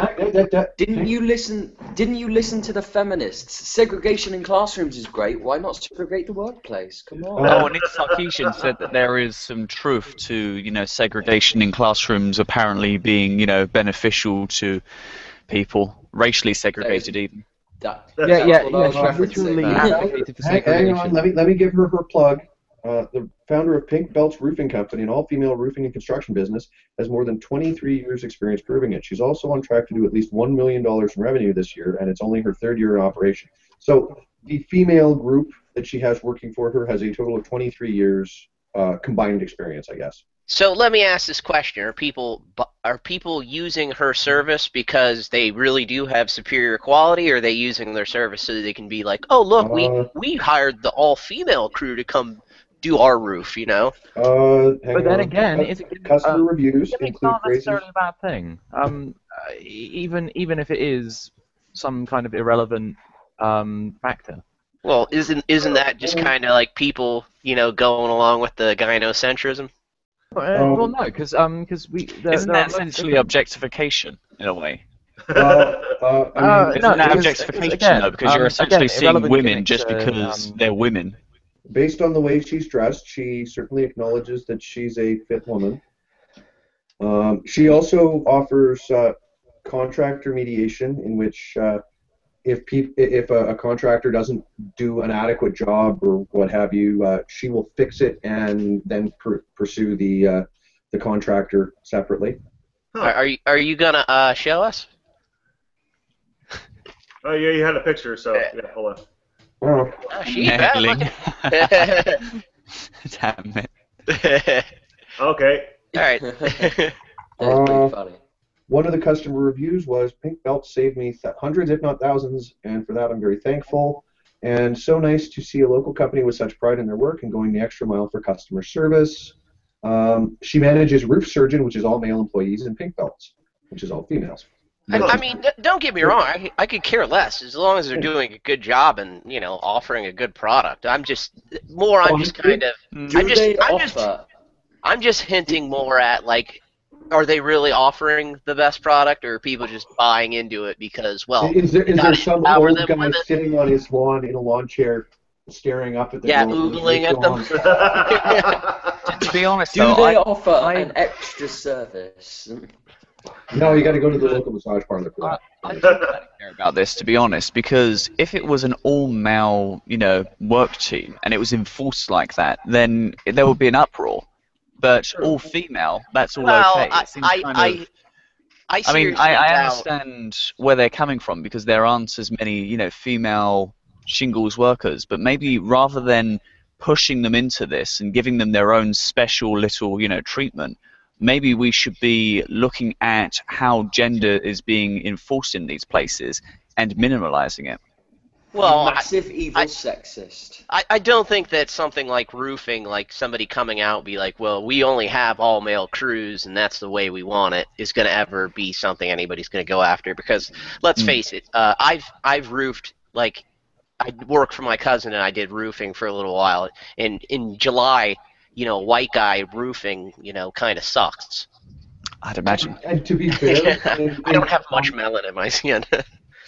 Didn't you listen to the feminists? Segregation in classrooms is great. Why not segregate the workplace? Come on. Oh, and Nick Sarkeesian said that there is some truth to, segregation in classrooms apparently being, beneficial to people, racially segregated even. That's Yeah, what I was literally referencing. advocated for Hang segregation. on, let me give her plug. The founder of Pink Belts Roofing Company, an all-female roofing and construction business, has more than 23 years' experience proving it. She's also on track to do at least $1 million in revenue this year, and it's only her third year in operation. So the female group that she has working for her has a total of 23 years combined experience, I guess. So let me ask this question: Are people using her service because they really do have superior quality, or are they using their service so that they can be like, oh look, we hired the all-female crew to come do our roof, But then again, customer reviews it's include not phrases. necessarily a bad thing. Even if it is some kind of irrelevant factor. Well, isn't that just kind of like people, going along with the gynocentrism? Well, no, because we. Isn't that essentially objectification in a way? I mean, Isn't that because, objectification again, though? Because you're essentially seeing irrelevant women gimmicks just are, because they're women. based on the way she's dressed, she certainly acknowledges that she's a fit woman. She also offers contractor mediation, in which if a contractor doesn't do an adequate job or what have you, she will fix it and then pursue the contractor separately. Are you gonna show us? Oh yeah, you had a picture, so yeah, hold on. Oh. Oh, she's bad looking. Damn it. Okay. All right. That's pretty funny. One of the customer reviews was, "Pink Belt saved me hundreds, if not thousands, and for that I'm very thankful. And so nice to see a local company with such pride in their work and going the extra mile for customer service." She manages Roof Surgeon, which is all male employees, and Pink Belts, which is all females. I mean, don't get me wrong. I could care less as long as they're doing a good job and offering a good product. I'm just hinting more at, like, are they really offering the best product, or are people just buying into it because, well, is there some old guy sitting on his lawn in a lawn chair staring up at the oogling at them? To be honest, do they offer an extra service? No, you got to go to the local massage parlor for that. I don't care about this, to be honest, because if it was an all-male, work team and it was enforced like that, then there would be an uproar. But all-female, that's all okay. I understand where they're coming from, because there aren't as many, female shingles workers. But maybe rather than pushing them into this and giving them their own special little, treatment, maybe we should be looking at how gender is being enforced in these places and minimalizing it. Well, massive evil sexist. I don't think that something like roofing, like somebody coming out and be like, well, we only have all male crews and that's the way we want it, is going to ever be something anybody's going to go after. Because let's face it, I've roofed, like, I worked for my cousin and I did roofing for a little while. And in July, white guy roofing, kind of sucks. I'd imagine. And to be fair, I don't have much melon in my skin.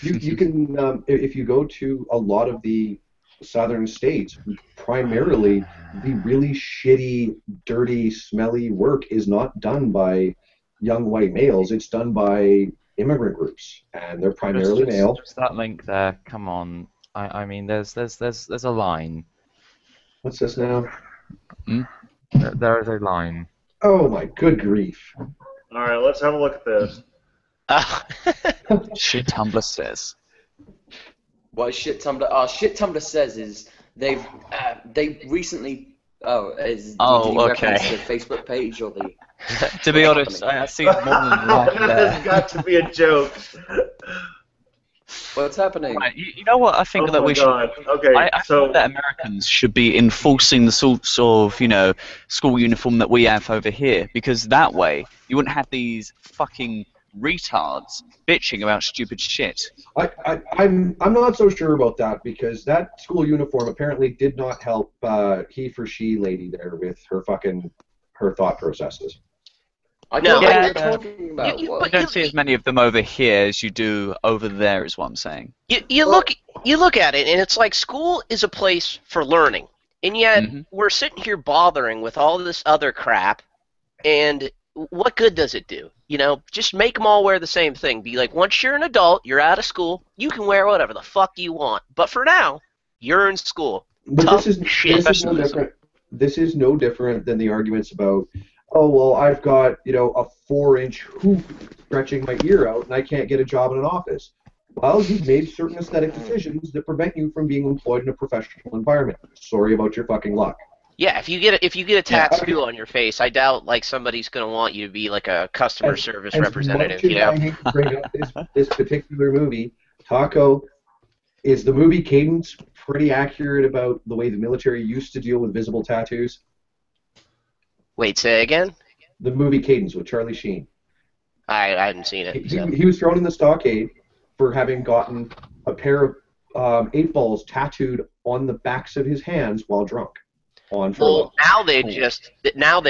You can, if you go to a lot of the southern states, primarily the really shitty, dirty, smelly work is not done by young white males. It's done by immigrant groups, and they're primarily male. Just that link there. Come on. I mean, there's a line. What's this now? There is a line. Oh my good grief! All right, let's have a look at this. Shit Tumblr says. What Shit Tumblr? Shit Tumblr says is they recently. Do you reference the Facebook page or the? To be honest, I see more than one there. There's got to be a joke. What's happening? Right, you know what I think that we should. Okay, I think that Americans should be enforcing the sorts of school uniform that we have over here, because that way you wouldn't have these fucking retards bitching about stupid shit. I'm not so sure about that, because that school uniform apparently did not help he for she lady there with her thought processes. I don't know what you're talking about. You don't see as many of them over here as you do over there, is what I'm saying. You look at it, and it's like school is a place for learning, and yet we're sitting here bothering with all this other crap, and what good does it do? Just make them all wear the same thing. Be like, once you're an adult, you're out of school, you can wear whatever the fuck you want. But for now, you're in school. But this is no different than the arguments about, oh, well, I've got, a 4-inch hoop stretching my ear out and I can't get a job in an office. Well, you've made certain aesthetic decisions that prevent you from being employed in a professional environment. Sorry about your fucking luck. Yeah, if you get a tattoo on your face, I doubt somebody's gonna want you to be like a customer service representative. I hate to bring up this particular movie, Taco, is the movie Cadence pretty accurate about the way the military used to deal with visible tattoos? Wait, say again? The movie Cadence with Charlie Sheen. I hadn't seen it. He was thrown in the stockade for having gotten a pair of 8 balls tattooed on the backs of his hands while drunk. on for Well, now they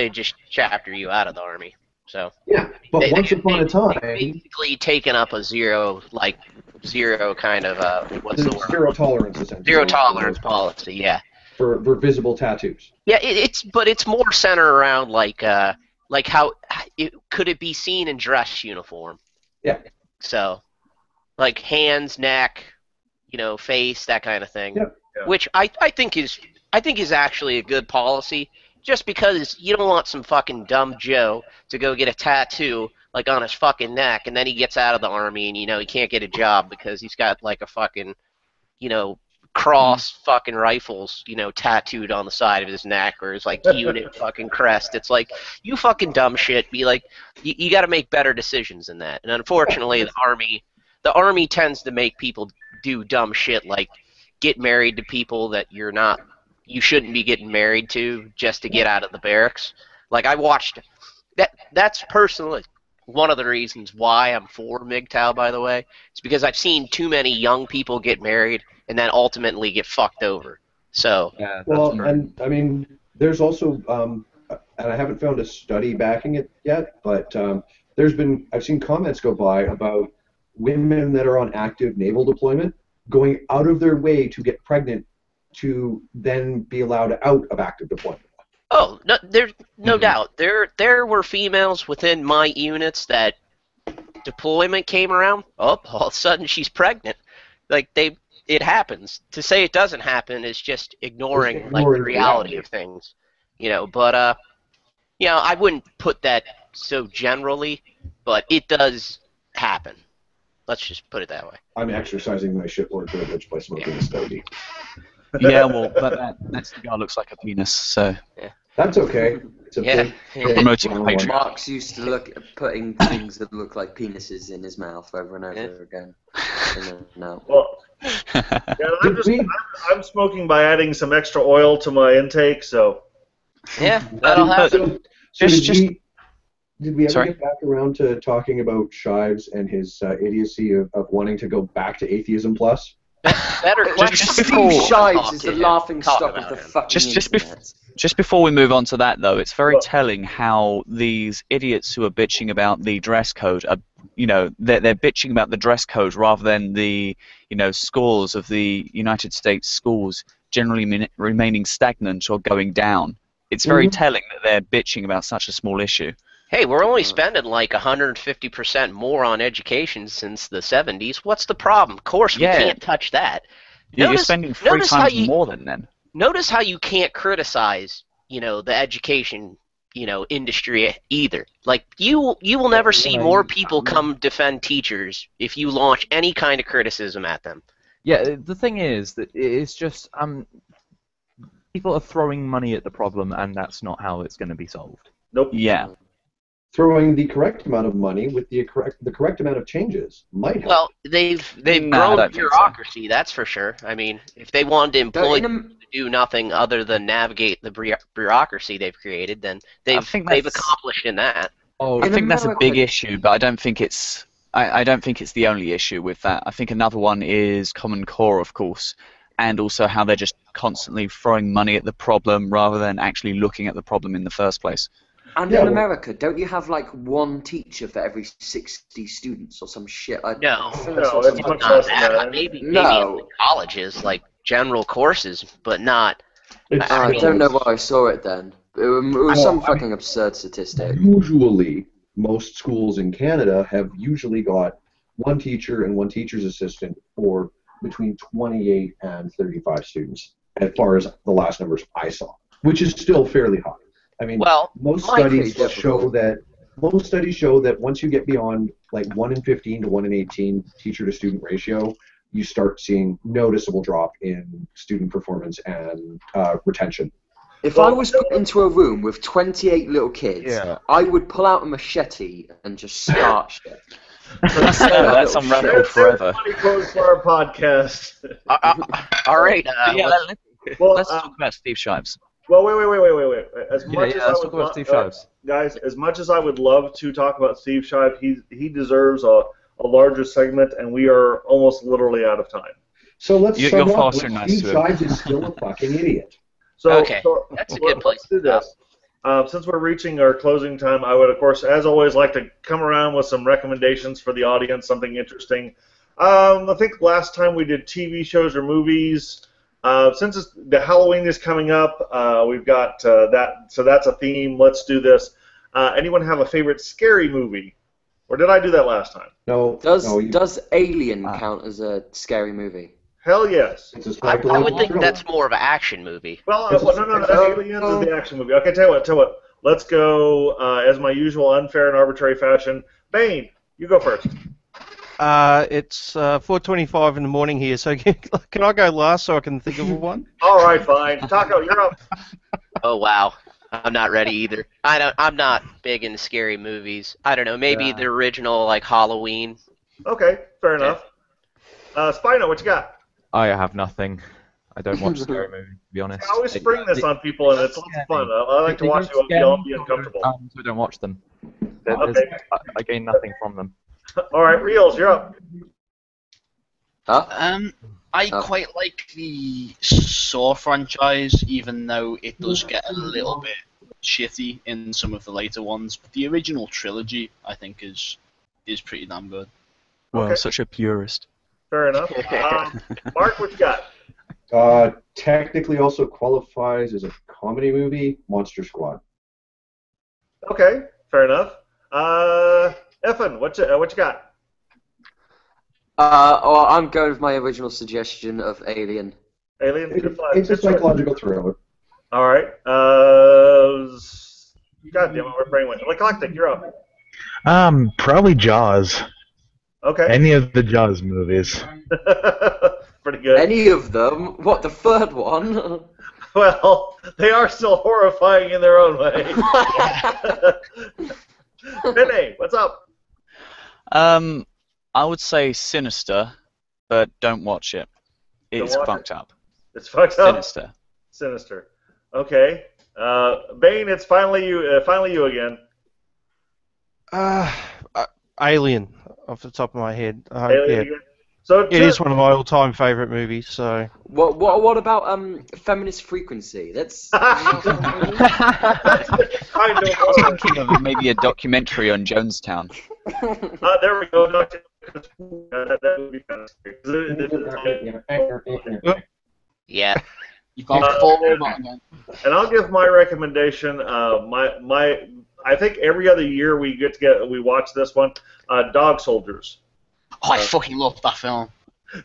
just chapter you out of the army. So yeah, but once upon a time, basically taken up a zero kind of what's the word? Zero tolerance, essentially. Zero tolerance policy, yeah. For visible tattoos. Yeah, it's more centered around like how could it be seen in dress uniform? Yeah. So, like hands, neck, face, that kind of thing. Yep. Yeah. Which I think is actually a good policy. Just because you don't want some fucking dumb Joe to go get a tattoo like on his fucking neck, and then he gets out of the army and he can't get a job because he's got like a fucking cross fucking rifles tattooed on the side of his neck, or his like unit fucking crest. It's like, you fucking dumb shit. Be like, you got to make better decisions than that. And unfortunately, the army tends to make people do dumb shit like get married to people that you shouldn't be getting married to just to get out of the barracks. Like, I watched that's personally one of the reasons why I'm for MGTOW, by the way. It's because I've seen too many young people get married and then ultimately get fucked over. So yeah, well, and I mean, there's also and I haven't found a study backing it yet, but I've seen comments go by about women that are on active naval deployment going out of their way to get pregnant to then be allowed out of active deployment. Oh, no, there's no doubt. There were females within my units that deployment came around. Oh, all of a sudden she's pregnant. Like, it happens. To say it doesn't happen is just ignoring like the reality of things. But I wouldn't put that so generally, but it does happen. Let's just put it that way. I'm exercising my shitlord privilege by smoking a stogie. Yeah, well, that cigar looks like a penis, so... Yeah. That's okay. It's a big promoting a Patreon. Marx used to look at putting things that look like penises in his mouth over and over again. No. Well, I'm smoking by adding some extra oil to my intake, so... Yeah, that'll happen. Did we ever get back around to talking about Shives and his idiocy of wanting to go back to Atheism Plus? Better question. Steve Shives is the laughing stock of the fucking internet. Just before we move on to that, though, it's very telling how these idiots who are bitching about the dress code are, they're bitching about the dress code rather than the, scores of the United States schools generally remaining stagnant or going down. It's very telling that they're bitching about such a small issue. Hey, we're only spending like 150% more on education since the 70s. What's the problem? Of course, we can't touch that. Yeah, you're spending 3 times more than then. Notice how you can't criticize, the education, industry either. Like, you will never see more people come defend teachers if you launch any kind of criticism at them. Yeah, the thing is that it's just people are throwing money at the problem, and that's not how it's going to be solved. Nope. Yeah. Throwing the correct amount of money with the correct amount of changes might help. Well, they've grown bureaucracy, that's for sure. I mean, if they wanted to employ to do nothing other than navigate the bureaucracy they've created, then they've accomplished in that. Oh, I think that's a big issue, but I don't think it's the only issue with that. I think another one is Common Core, of course, and also how they're just constantly throwing money at the problem rather than actually looking at the problem in the first place. And in America, don't you have like one teacher for every 60 students or some shit? No, it's much less than that. Maybe in colleges, like general courses, but not. I don't know why I saw it then. It was some fucking absurd statistic. Usually, most schools in Canada have usually got one teacher and one teacher's assistant for between 28 and 35 students, as far as the last numbers I saw, which is still fairly high. I mean, most studies show that once you get beyond like 1 in 15 to 1 in 18 teacher-to-student ratio, you start seeing noticeable drop in student performance and retention. If I was put into a room with 28 little kids, I would pull out a machete and just start shit. That's on Ramble forever. Quotes for our podcast. All right. Let's talk about Steve Shives. Well, wait. As much as I let's would talk about Steve Shives. Guys, as much as I would love to talk about Steve Shives, he deserves a larger segment, and we are almost literally out of time. So let's you're sum up. faster than Steve Shives is still a fucking idiot. So, Okay, that's a good place let's do this. Since we're reaching our closing time, I would, of course, as always, like to come around with some recommendations for the audience, something interesting. I think last time we did TV shows or movies. Since the Halloween is coming up, we've got that, so that's a theme. Let's do this. Anyone have a favorite scary movie? Or did I do that last time? No. Does Alien count as a scary movie? Hell yes. I would think that's more of an action movie. Well, no, Aliens is the action movie. Okay, tell you what. Let's go, as my usual, unfair and arbitrary fashion. Bane, you go first. It's 4:25 in the morning here, so can I go last so I can think of one? All right, fine. Taco, you're up. Oh wow, I'm not ready either. I'm not big into scary movies. I don't know. Maybe the original like Halloween. Okay, fair enough. Spino, what you got? I have nothing. I don't watch scary movies, to be honest. I always spring this on people, and it's lots of fun. I like to watch you all be uncomfortable. So I don't watch them. Okay. I gain nothing from them. All right, Reels, you're up. I quite like the Saw franchise, even though it does get a little bit shitty in some of the later ones. But the original trilogy, I think, is pretty damn good. Well, such a purist. Fair enough. Mark, what you got? Technically also qualifies as a comedy movie, Monster Squad. Okay, fair enough. Effin, what you got? I'm going with my original suggestion of Alien. Alien? It's a psychological thriller. All right. God damn it, we're brain went. Eclectic, you're up. Probably Jaws. Okay. Any of the Jaws movies. Pretty good. Any of them? What, the third one? Well, they are still horrifying in their own way. Bennehh, what's up? I would say Sinister, but don't watch it. It's fucked up. It's fucked up? Sinister. Okay. Bane, it's finally you again. Alien, off the top of my head. Alien again? So it is one of my all-time favourite movies. So. What about Feminist Frequency? That's. kind of. I was thinking of maybe a documentary on Jonestown. There we go. That would be kind of scary. Yeah. You've got full again. And I'll give my recommendation. I think every other year we watch this one. Dog Soldiers. Oh, I fucking love that film.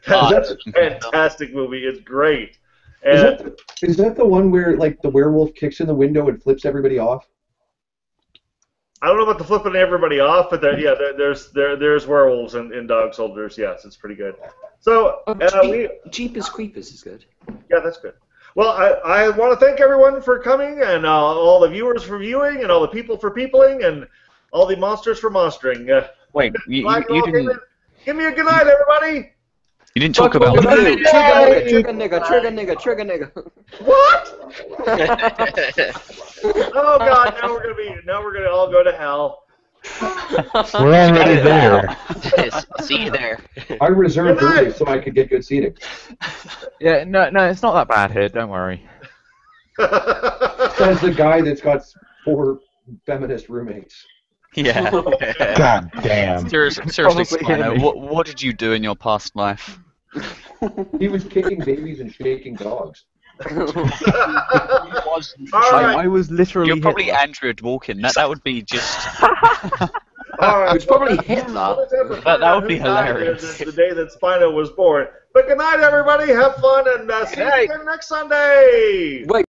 That's a fantastic movie. It's great. And Is that the one where like the werewolf kicks in the window and flips everybody off? I don't know about the flipping everybody off, but there's werewolves in Dog Soldiers. Yes, it's pretty good. So Jeepers Creepers is good. Yeah, that's good. Well, I want to thank everyone for coming, and all the viewers for viewing, and all the people for peopling, and all the monsters for monstering. Wait, you didn't. Give me a good night, everybody. You didn't talk about Trigger nigga. What? Oh God! Now we're gonna all go to hell. We're already there. See you there. I reserved early so I could get good seating. Yeah, no, it's not that bad here. Don't worry. Says the guy that's got 4 feminist roommates. Yeah. God damn. Seriously, Spino, what did you do in your past life? He was kicking babies and shaking dogs. I was literally. You're probably Andrea Dworkin. That would be just. It's probably Hitler. That would be hilarious. The day that Spino was born. But good night, everybody. Have fun, and see you again next Sunday. Wait.